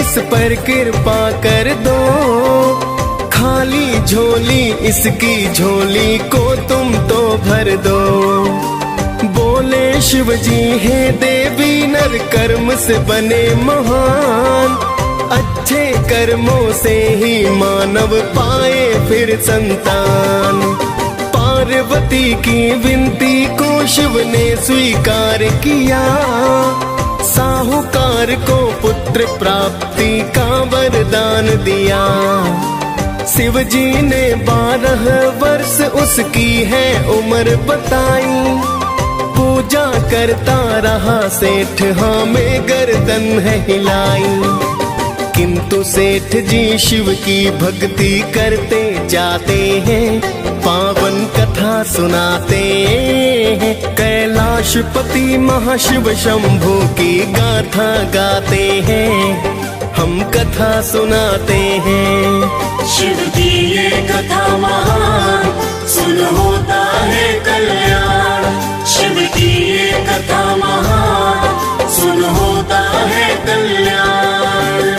इस पर कृपा कर दो, खाली झोली इसकी झोली को तुम तो भर दो। बोले शिव जी हे देवी नर कर्म से बने महान, अच्छे कर्मों से ही मानव पाए फिर संतान। पार्वती की विनती को शिव ने स्वीकार किया, साहूकार को पुत्र प्राप्ति का वरदान दिया। शिव जी ने 12 वर्ष उसकी है उम्र बताई, पूजा करता रहा सेठ हाँ में गर्दन है हिलाई। किंतु सेठ जी शिव की भक्ति करते जाते हैं, पावन कथा सुनाते हैं, कैलाशपति महाशिव शंभू की गाथा गाते हैं, हम कथा सुनाते हैं। शिव की ये कथा महान, सुन होता है कल्याण। शिव की ये कथा महान, सुन होता है कल्याण।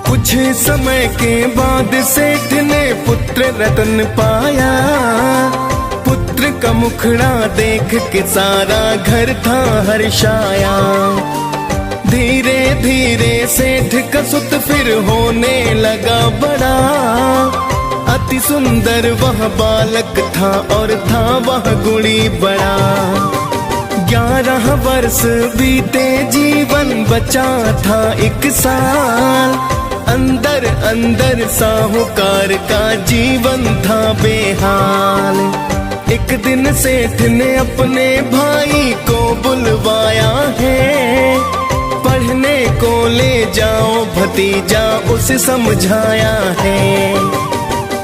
कुछ समय के बाद सेठ ने पुत्र रतन पाया, पुत्र का मुखड़ा देख के सारा घर था हर्षाया। धीरे धीरे सेठ का सुत फिर होने लगा बड़ा, अति सुंदर वह बालक था और था वह गुणी बड़ा। 11 वर्ष बीते जीवन बचा था 1 साल, अंदर अंदर साहूकार का जीवन था बेहाल। एक दिन सेठ ने अपने भाई को बुलवाया है, पढ़ने को ले जाओ भतीजा उसे समझाया है।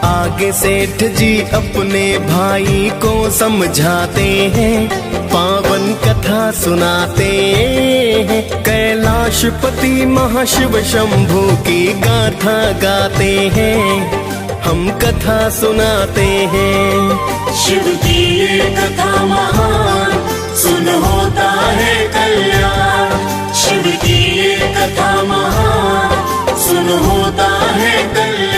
आगे सेठ जी अपने भाई को समझाते हैं, पावन कथा सुनाते हैं, कैलाशपति महाशिव शंभू की गाथा गाते हैं, हम कथा सुनाते हैं। शिव की ये कथा महान, सुन होता है कल्याण। शिव की ये कथा महान, सुन होता है कल्याण।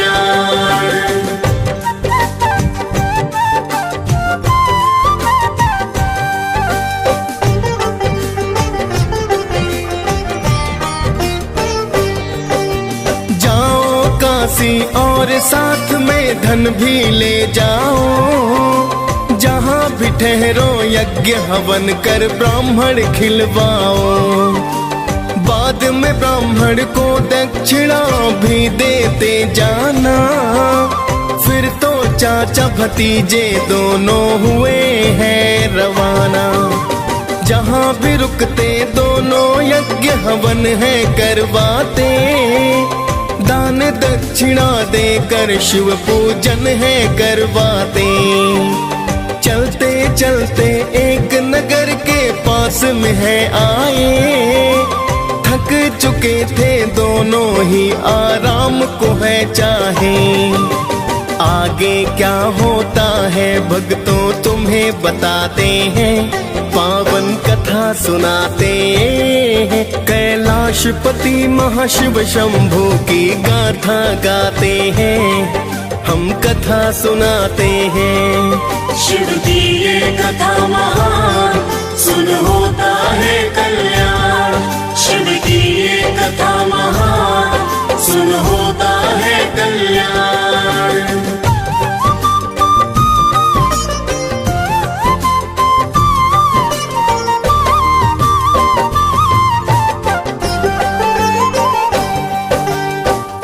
और साथ में धन भी ले जाओ, जहाँ भी ठहरो यज्ञ हवन कर ब्राह्मण खिलवाओ। बाद में ब्राह्मण को दक्षिणा भी देते जाना, फिर तो चाचा भतीजे दोनों हुए हैं रवाना। जहाँ भी रुकते दोनों यज्ञ हवन है करवाते, दान दक्षिणा देकर शिव पूजन है करवाते। चलते चलते एक नगर के पास में है आए, थक चुके थे दोनों ही आराम को है चाहे। आगे क्या होता है भक्तों तुम्हें बताते हैं, पावन कथा सुनाते हैं, कैलाशपति महाशिव शंभू की गाथा गाते हैं, हम कथा सुनाते हैं। शिव की ये कथा महान, सुन होता है कल्याण। शिव की ये कथा महान, सुन होता है कल्याण।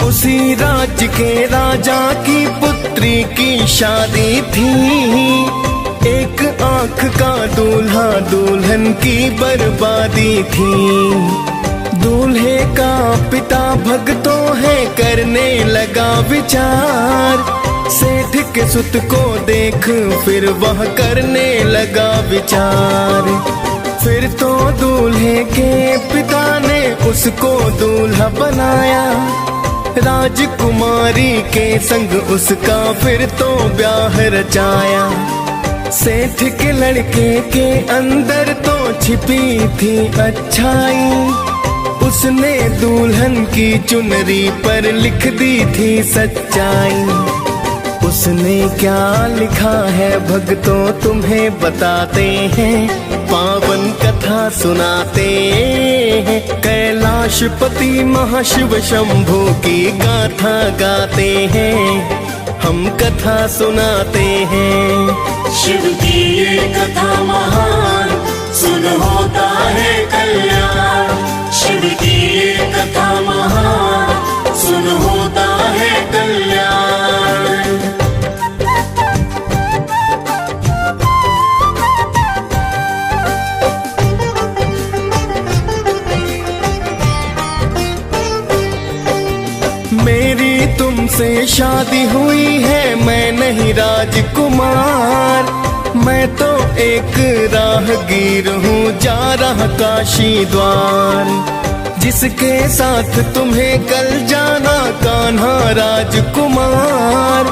उसी राज्य के राजा की पुत्री की शादी थी, एक आंख का दूल्हा दुल्हन की बर्बादी थी। दूल्हे का पिता भक्तों है करने लगा विचार, सेठ के सुत को देख फिर वह करने लगा विचार। फिर तो दूल्हे के पिता ने उसको दूल्हा बनाया, राजकुमारी के संग उसका फिर तो ब्याह रचाया। सेठ के लड़के के अंदर तो छिपी थी अच्छाई, उसने दुल्हन की चुनरी पर लिख दी थी सच्चाई। उसने क्या लिखा है भक्तों तुम्हें बताते हैं, पावन कथा सुनाते हैं। कैलाशपति महाशिव शंभू की गाथा गाते हैं, हम कथा सुनाते हैं। शिव की ये कथा महान, सुन होता है कल्याण। शिव की ये कथा महान, सुन होता है कल्याण। मेरी तुमसे शादी हुई है, मैं नहीं राजकुमार। मैं तो एक राहगीर हूँ, जा रहा काशी द्वार। जिसके साथ तुम्हें कल जाना कान्हा राजकुमार।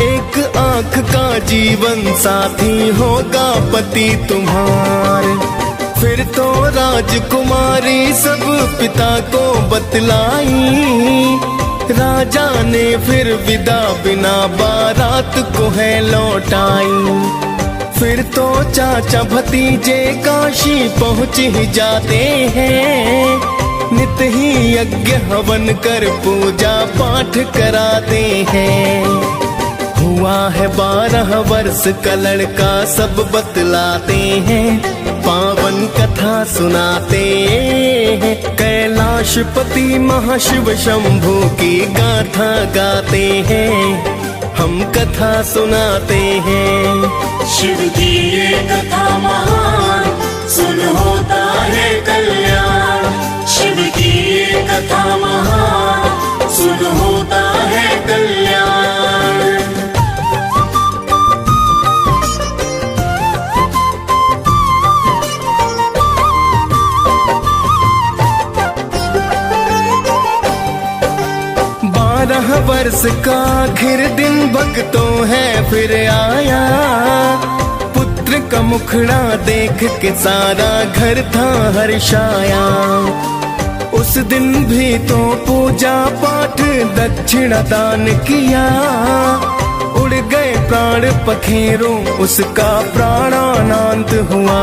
एक आंख का जीवन साथी होगा पति तुम्हार। फिर तो राजकुमारी सब पिता को बतलाई। राजा ने फिर विदा बिना बारात को है लौटाई। फिर तो चाचा भतीजे काशी पहुँच ही जाते हैं। नित ही यज्ञ हवन कर पूजा पाठ कराते हैं। हुआ है 12 वर्ष का लड़का सब बतलाते हैं, पावन कथा सुनाते हैं। कैलाशपति महाशिव शंभू की गाथा गाते हैं, हम कथा सुनाते हैं। शिव की ये कथा महान, सुन होता है कल्याण। शिव की ये कथा महान, सुन होता है कल्याण। वर्ष का आखिर दिन भक्तों है फिर आया। पुत्र का मुखड़ा देख के सारा घर था हर्षाया। उस दिन भी तो पूजा पाठ दक्षिणा दान किया। उड़ गए प्राण पखेरों, उसका प्राणानंद हुआ।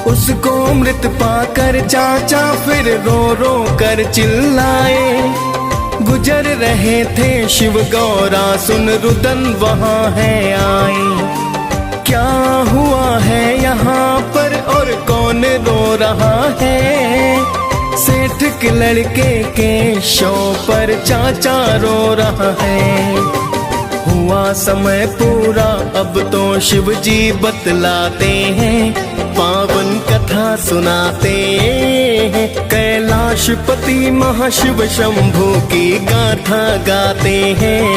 उसको मृत पाकर चाचा फिर रो रो कर चिल्लाए। गुजर रहे थे शिव गौरा सुन रुदन वहाँ है आए। क्या हुआ है यहाँ पर और कौन रो रहा है? सेठ के लड़के के शव पर चाचा रो रहा है। हुआ समय पूरा अब तो शिव जी बतलाते हैं, पावन कथा सुनाते हैं। कैलाशपति महाशिव शंभू की गाथा गाते हैं,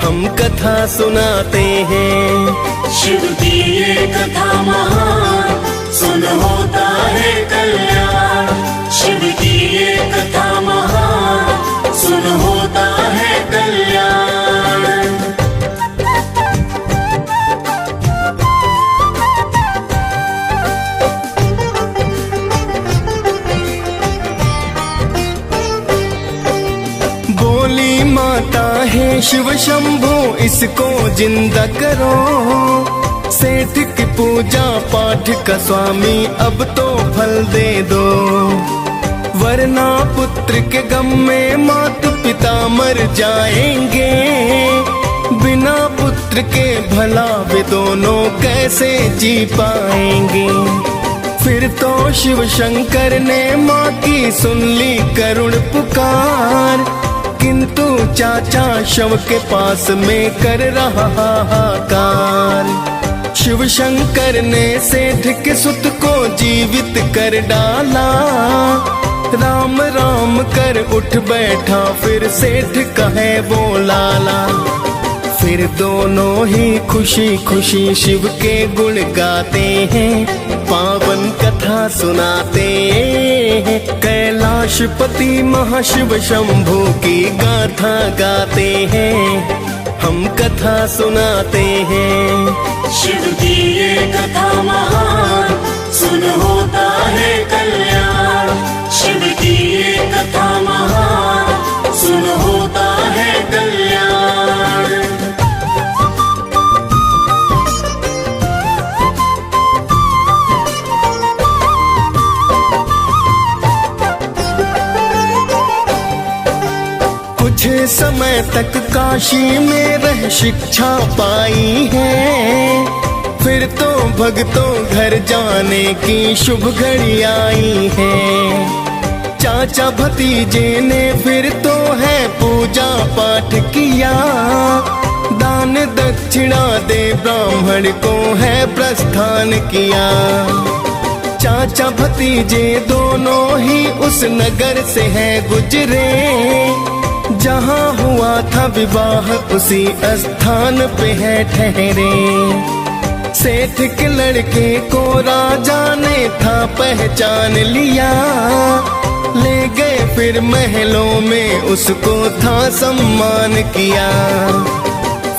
हम कथा सुनाते हैं। शिव की ये कथा महान, सुन होता है कल्याण। शिव की ये कथा महान, सुन होता है कल्याण। बोली माता है शिव शंभू इसको जिंदा करो। सेठ की पूजा पाठ का स्वामी अब तो फल दे दो। वरना पुत्र के गम में माता पिता मर जाएंगे। बिना पुत्र के भला वे दोनों कैसे जी पाएंगे। फिर तो शिव शंकर ने माँ की सुन ली करुण पुकार। किंतु चाचा शव के पास में कर रहा हाहाकार। शिव शंकर ने सेठ के सुत को जीवित कर डाला। राम राम कर उठ बैठा फिर सेठ कहे वो लाला। फिर दोनों ही खुशी खुशी शिव के गुण गाते हैं, पावन कथा सुनाते हैं, कैलाशपति महाशिव शंभू की गाथा गाते हैं, हम कथा सुनाते हैं। शिव की ये कथा महान, सुन होता है कल्याण। शिव की ये कथा महान, सुन होता है कल्याण। कुछ समय तक काशी में रह शिक्षा पाई है, फिर तो भक्तों घर जाने की शुभ घड़ी आई है। चाचा भतीजे ने फिर तो है पूजा पाठ किया, दान दक्षिणा दे ब्राह्मण को है प्रस्थान किया। चाचा भतीजे दोनों ही उस नगर से है गुजरे, जहाँ हुआ था विवाह उसी स्थान पे है ठहरे। सेठ के लड़के को राजा ने था पहचान लिया, ले गए फिर महलों में उसको था सम्मान किया।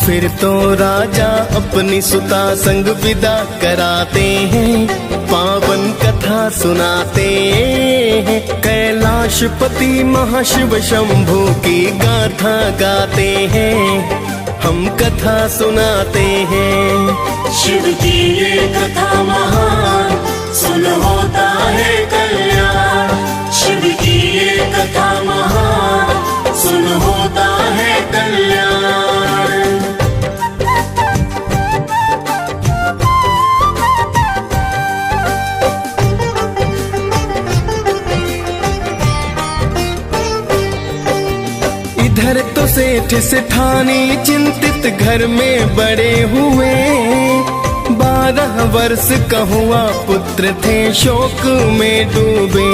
फिर तो राजा अपनी सुता संग विदा कराते हैं, पावन कथा सुनाते हैं, कैलाशपति महाशिव शंभू की गाथा गाते हैं, हम कथा सुनाते हैं। शिव की ये कथा महान, सुन होता है कल्याण। शिव की ये कथा महान, सुन होता है कल्याण। इधर तो सेठ सेठानी चिंतित घर में बड़े हुए, 12 वर्ष का हुआ पुत्र थे शोक में डूबे।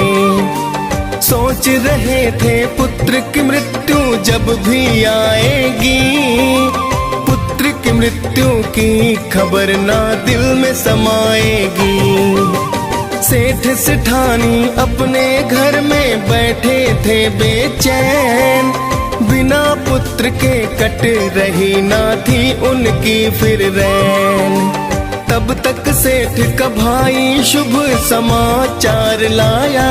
सोच रहे थे पुत्र की मृत्यु जब भी आएगी, पुत्र की मृत्यु की खबर ना दिल में समाएगी। सेठ सेठानी अपने घर में बैठे थे बेचैन, बिना पुत्र के कट रही ना थी उनकी फिर रैन। तब तक सेठ का भाई शुभ समाचार लाया,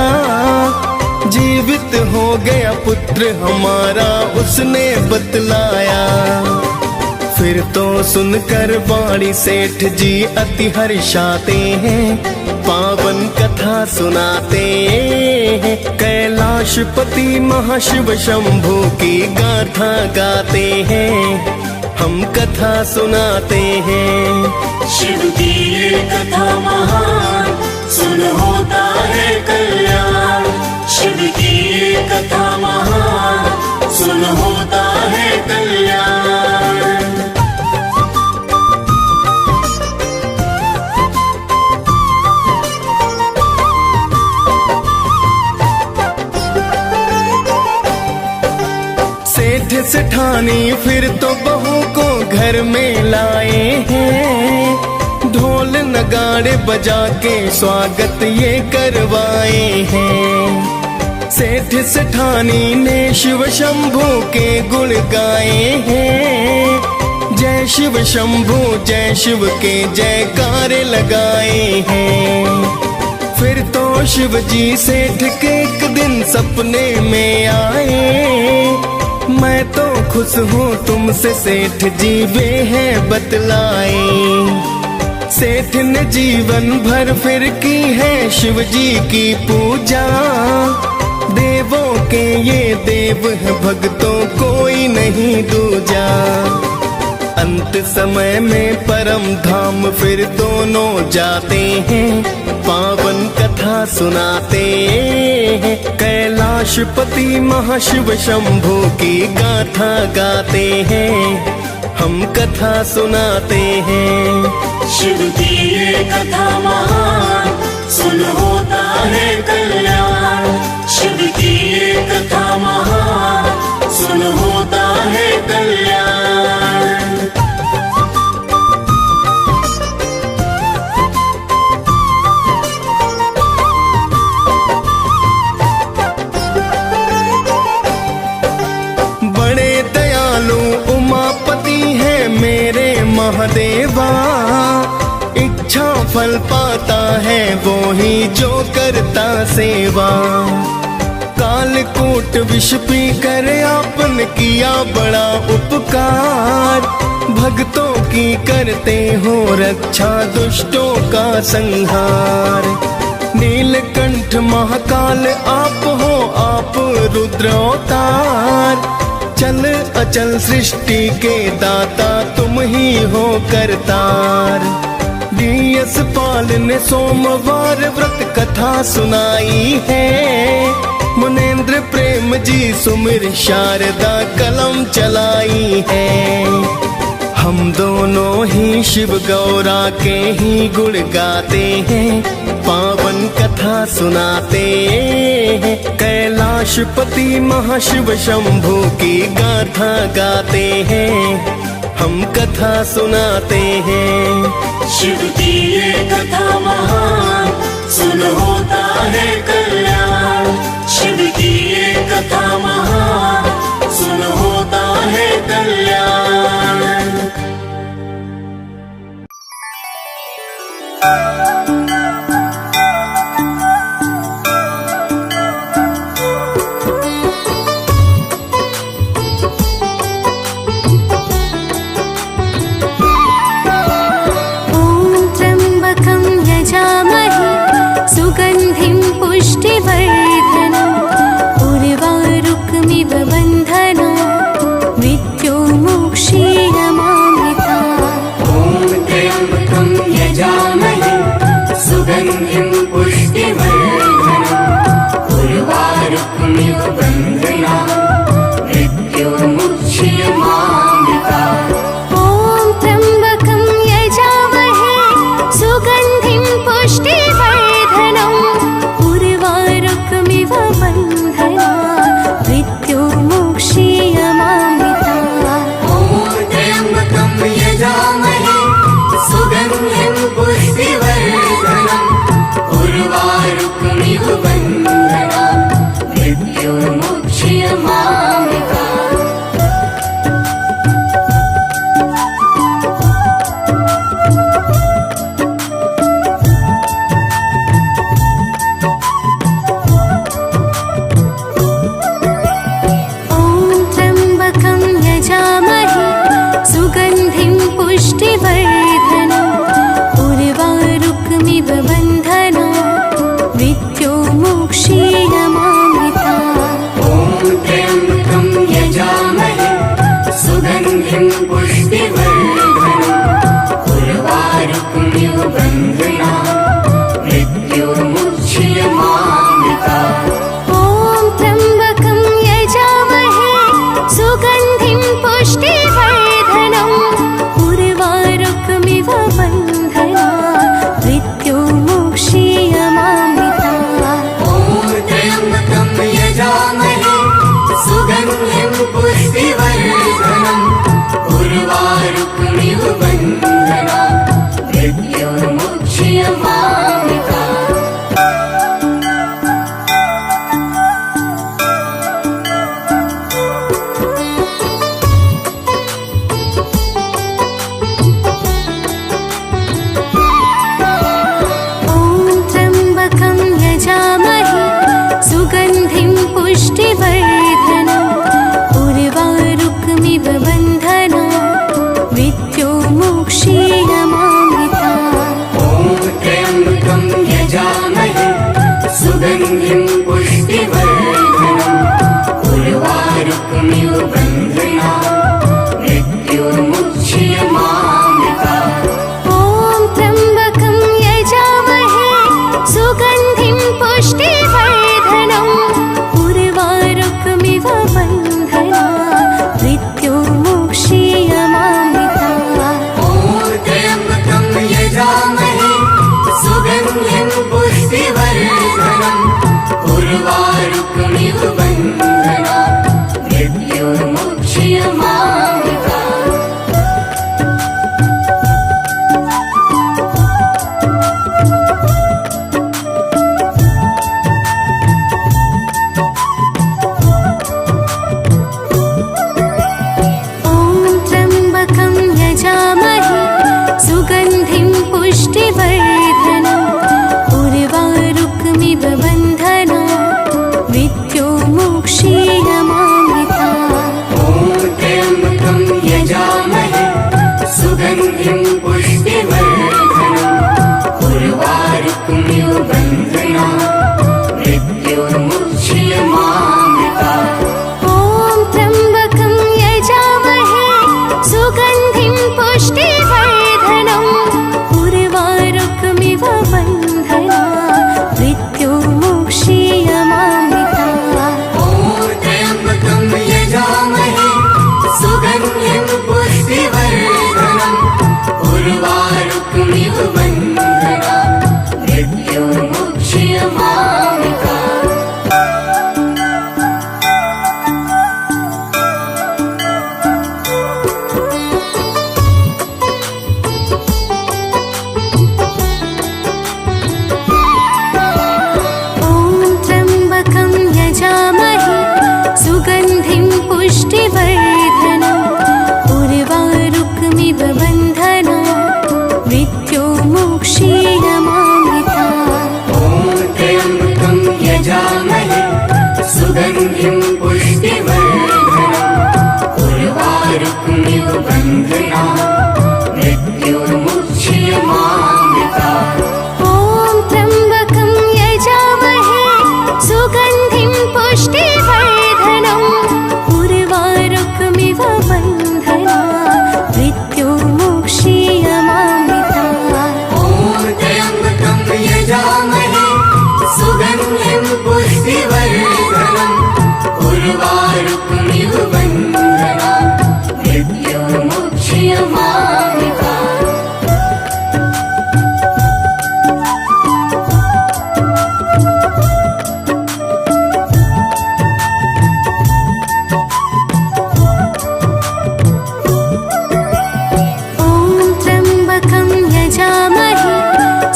जीवित हो गया पुत्र हमारा उसने बतलाया। फिर तो सुनकर वाणी सेठ जी अति हर्षाते हैं, पावन कथा सुनाते हैं, कैलाशपति महाशिव शंभू की गाथा गाते हैं, हम कथा सुनाते हैं। शिव की ये कथा महान, सुन होता है कल्याण। शिव की ये कथा महान, सुन होता है कल्याण। सेठ सेठानी फिर तो बहू को घर में लाए हैं, ढोल नगाड़े बजा के स्वागत ये करवाए हैं। सेठ सेठानी ने शिव शंभू के गुण गाए हैं, जय शिव शंभू जय शिव के जयकारे लगाए हैं। फिर तो शिव जी सेठ के एक दिन सपने में आए, मैं तो खुश हूँ तुमसे सेठ जी वे हैं बतलाए। सेठ ने जीवन भर फिर की है शिव जी की पूजा, देवों के ये देव है भक्तों कोई नहीं दूजा। अंत समय में परम धाम फिर दोनों जाते हैं, पावन कथा सुनाते हैं, कैलाशपति महाशिव शंभू की गाथा गाते हैं, हम कथा सुनाते हैं। शिव की ये कथा महान, सुन होता है कल्याण। शिव की ये कथा महान, सुन होता है कल्याण। महादेवा। इच्छा फल पाता है वो ही जो करता सेवा। कालकूट विष पी कर आपन किया बड़ा उपकार। भक्तों की करते हो रक्षा, दुष्टों का संहार। नीलकंठ महाकाल आप हो, आप रुद्र अवतार। चल अचल सृष्टि के दाता तुम ही हो करतार। डीएस पाल ने सोमवार व्रत कथा सुनाई है। मुनेंद्र प्रेम जी सुमिर शारदा कलम चलाई है। हम दोनों ही शिव गौरा के ही गुण गाते हैं, पावन कथा सुनाते हैं। कैलाशपति महाशिव शंभू की गाथा गाते हैं, हम कथा सुनाते हैं। शिव की ये कथा महान, सुन होता है कल्याण। शिव की ये कथा महान, सुन होता है कल्याण। सुगन्धिं पुष्टिवर्धनम् उर्वारुकमिव बन्धनम् मृत्युमुक्षीयमामृता। ॐ त्र्यम्बकं यजामहे सुगन्धिं पुष्टिवर्धनम् उर्वारुकमिव बन्धनान् मृत्युमुक्षीयमामृता। ॐ त्र्यम्बकं यजामहे सुगन्धिं पुष्टिवर्धनम् उर्वारुकमिव बन्धनान् मृत्युमुक्षीयमामृता। ॐ त्र्यम्बकं यजामहे सुगन्धिं पुष्टिवर्धनम् उर्वारुकमिव बन्धनान् मृत्युमुक्षीयमामृता। सुगन्धिं पुष्टिवर्धनम् उर्वारुकमिव बन्धनान् मृत्युमुक्षीयमामृता। ॐ त्र्यम्बकं यजामहे सुगन्धिं पुष्टिवर्धनम् उर्वारुकमिव बन्धनान् मृत्युमुक्षीयमामृता। ॐ त्र्यम्बकं यजामहे सुगन्धिं पुष्टिवर्धनम् उर्वारुकमिव बन्धनान् मृत्युमुक्षीयमामृता। ॐ त्र्यम्बकं यजामहे सुगन्धिं पुष्टिवर्धनम् उर्वारुकमिव बन्धनान् मृत्युमुक्षीयमामृता। सुगन्धिं पुष्टिवर्धनम् उर्वारुकमिव बन्धनान् मृत्युमुक्षीयमामृता। ॐ त्र्यम्बकं यजामहे सुगन्धिं पुष्टिवर्धनम् उर्वारुकमिव बन्धनान् मृत्युमुक्षीयमामृता। ॐ त्र्यम्बकं यजामहे सुगन्धिं पुष्टिवर्धनम् उर्वारुकमिव बन्धनान् मृत्युमुक्षीयमामृता। ॐ त्र्यम्बकं यजामहे सुगन्धिं पुष्टिवर्धनम् उर्वारुकमिव बन्धनान् मृत्युमुक्षीयमामृता। ॐ त्र्यम्बकं यजामहे मृत्युर्मुच्यमामृता ॐ त्र्यम्बकं यजामहे सुगन्धिं पुष्टिवर्धनम् उर्वारुकमिव बन्धना मृत्युर्मुक्षीयमामृता ॐ त्र्यम्बकं यजामहे सुगन्धिं पुष्टिवर्धनम् उर्वारुकमिव बन्धना मृत्युर्मुच्यमामृता ॐ त्र्यम्बकं यजामहे सुगन्धिं पुष्टिवर्धनम् उर्वारुकमिव बन्धना मृत्युर्मुक्षीयमामृता ॐ त्र्यम्बकं यजामहे सुगन्धिं पुष्टिवर्धनम् उर्वारुकमिव बन्धना मृत्युर्मुच्यमामृता ॐ त्र्यम्बकं यजामहे सुगन्धिं पुष्टिवर्धनम् उर्वारुकमिव बन्धना मृत्युर्मुक्षीयमामृता ॐ त्र्यम्बकं यजामहे सुगन्धिं पुष्टिवर्धनम् उर्वारुकमिव बन्धना मृत्युर्मुच्यमामृता ॐ त्र्यम्बकं यजामहे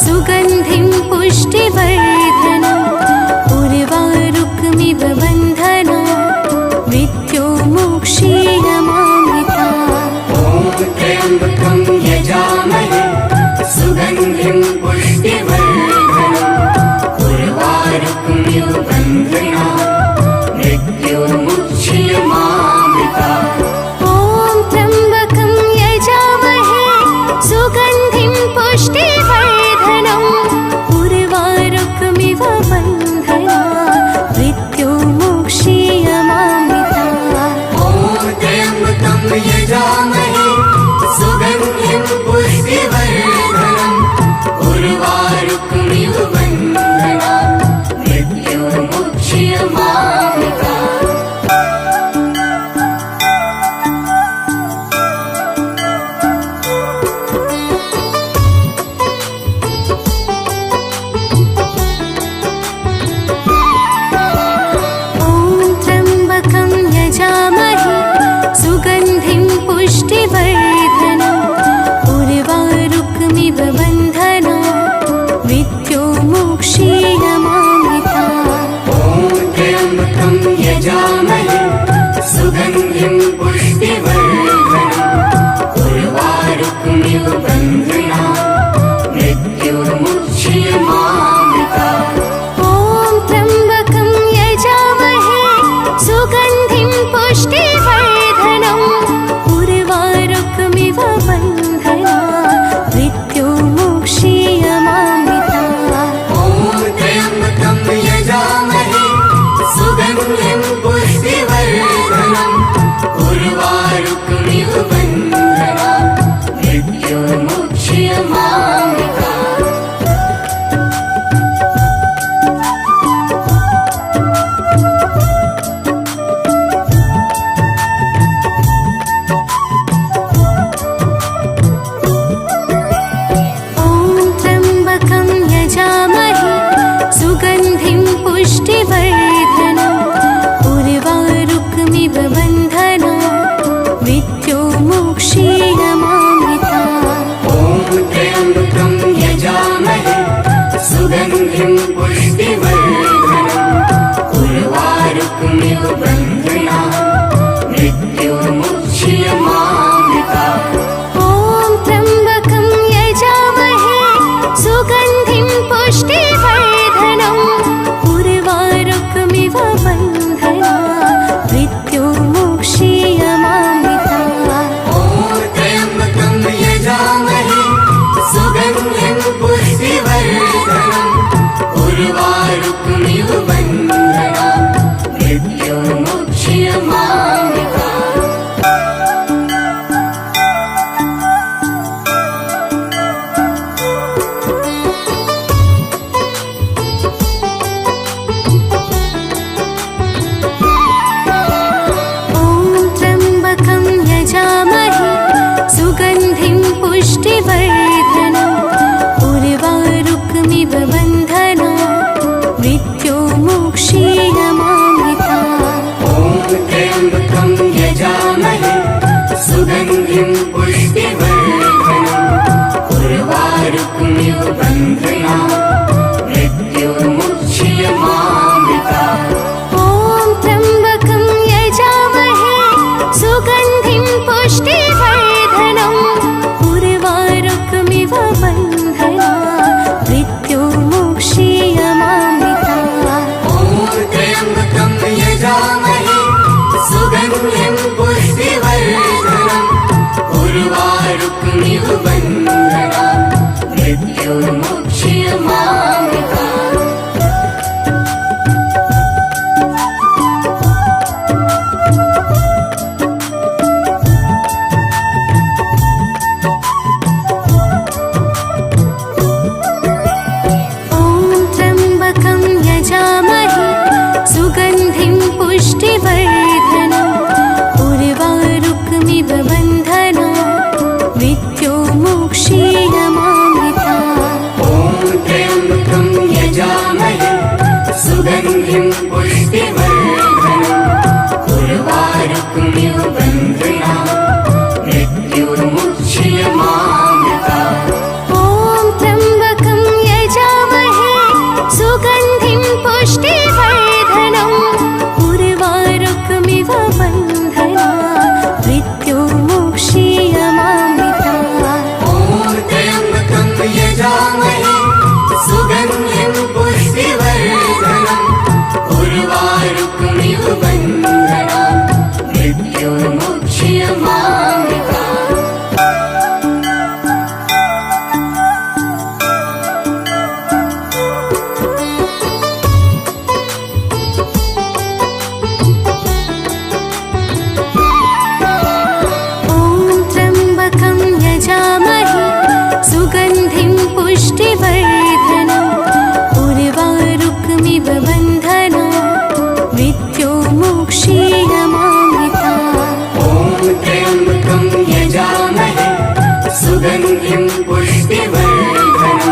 सुगन्धिं पुष्टिवर्धनम् उर्वारुकमिव बन्धना मृत्युर्मुक्षीयमामृता ॐ त्र्यम्बकं यजामहे सुगन्धिं पुष्टिवर्धनम् उर्वारुकमिव बन्धना मृत्युर्मुच्यमामृता ॐ त्र्यम्बकं यजामहे सुगन्धिं पुष्टिवर्धनम् उर्वारुकमिव बन्धना मृत्युर्मुक्षीयमामृता ॐ त्र्यम्बकं यजामहे सुगन्धिं पुष्टिवर्धनम् उर्वारुकमिव बन्धना मृत्युर्मुच्यमामृता त्र्यम्बकं यजामहे सुगन्धिं पुष्टिवर्धनम् उर्वारुकमिव बन्धनान् मृत्युर्मुच्यमामृतात्। ॐ त्र्यम्बकं यजामहे सुगन्धिं पुष्टिवर्धनम् उर्वारुकमिव बन्धनान् मृत्युर्मुच्यमामृतात्। ॐ त्र्यम्बकं यजामहे सुगन्धिं पुष्टिवर्धनम् उर्वारुकमिव बन्धनान् मृत्युर्मुच्यमामृतात्। ॐ त्र्यम्बकं यजामहे सुगन्धिं पुष्टिवर्धनम् उर्वारुकमिव बन्धनान् मृत्युर्मुच्यमामृतात्। ॐ त्र्यम्बकं यजामहे सुगन्धिं पुष्टिवर्धनम् उर्वारुकमिव बन्धनान् मृत्युर्मुच्यमामृतात्। ॐ त्र्यम्बकं यजामहे सुगन्धिं पुष्टिवर्धनम् उर्वारुकमिव बन्धनान् मृत्युर्मुच्यमामृतात्। ॐ त्र्यम्बकं यजामहे सुगन्धिं पुष्टिवर्धनम् उर्वारुकमिव बन्धनान् मृत्युर्मुच्यमामृतात्। ॐ त्र्यम्बकं यजामहे सुगन्धिं पुष्टिवर्धनम् उर्वारुकमिव बन्धनान् मृत्युर्मुच्यमामृतात्। ॐ त्र्यम्बकं यजामहे सुगन्धिं पुष्टिवर्धनम्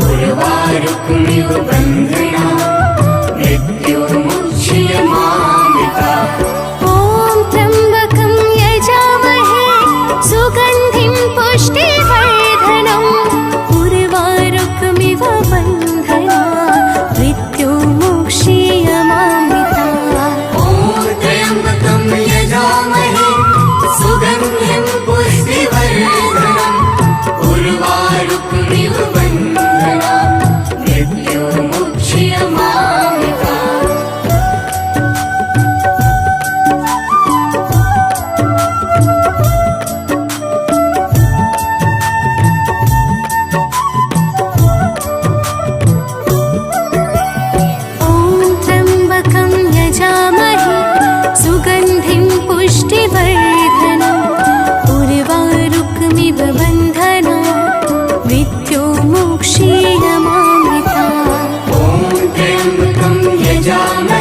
उर्वारुकमिव बन्धनान् मृत्युर्मुच्यमामृतात्। ॐ त्र्यम्बकं यजामहे सुगन्धिं पुष्टिवर्धनम् उर्वारुकमिव बन्धनान् मृत्युर्मुच्यमामृतात्। ॐ त्र्यम्बकं यजामहे सुगन्धिं पुष्टिवर्धनम् उर्वारुकमिव बन्धनान् मृत्युर्मुच्यमामृतात्। ॐ त्र्यम्बकं यजामहे सुगन्धिं पुष्टिवर्धनम् उर्वारुकमिव बन्धनान् मृत्युर्मुच्यमामृतात्। ॐ त्र्यम्बकं यजामहे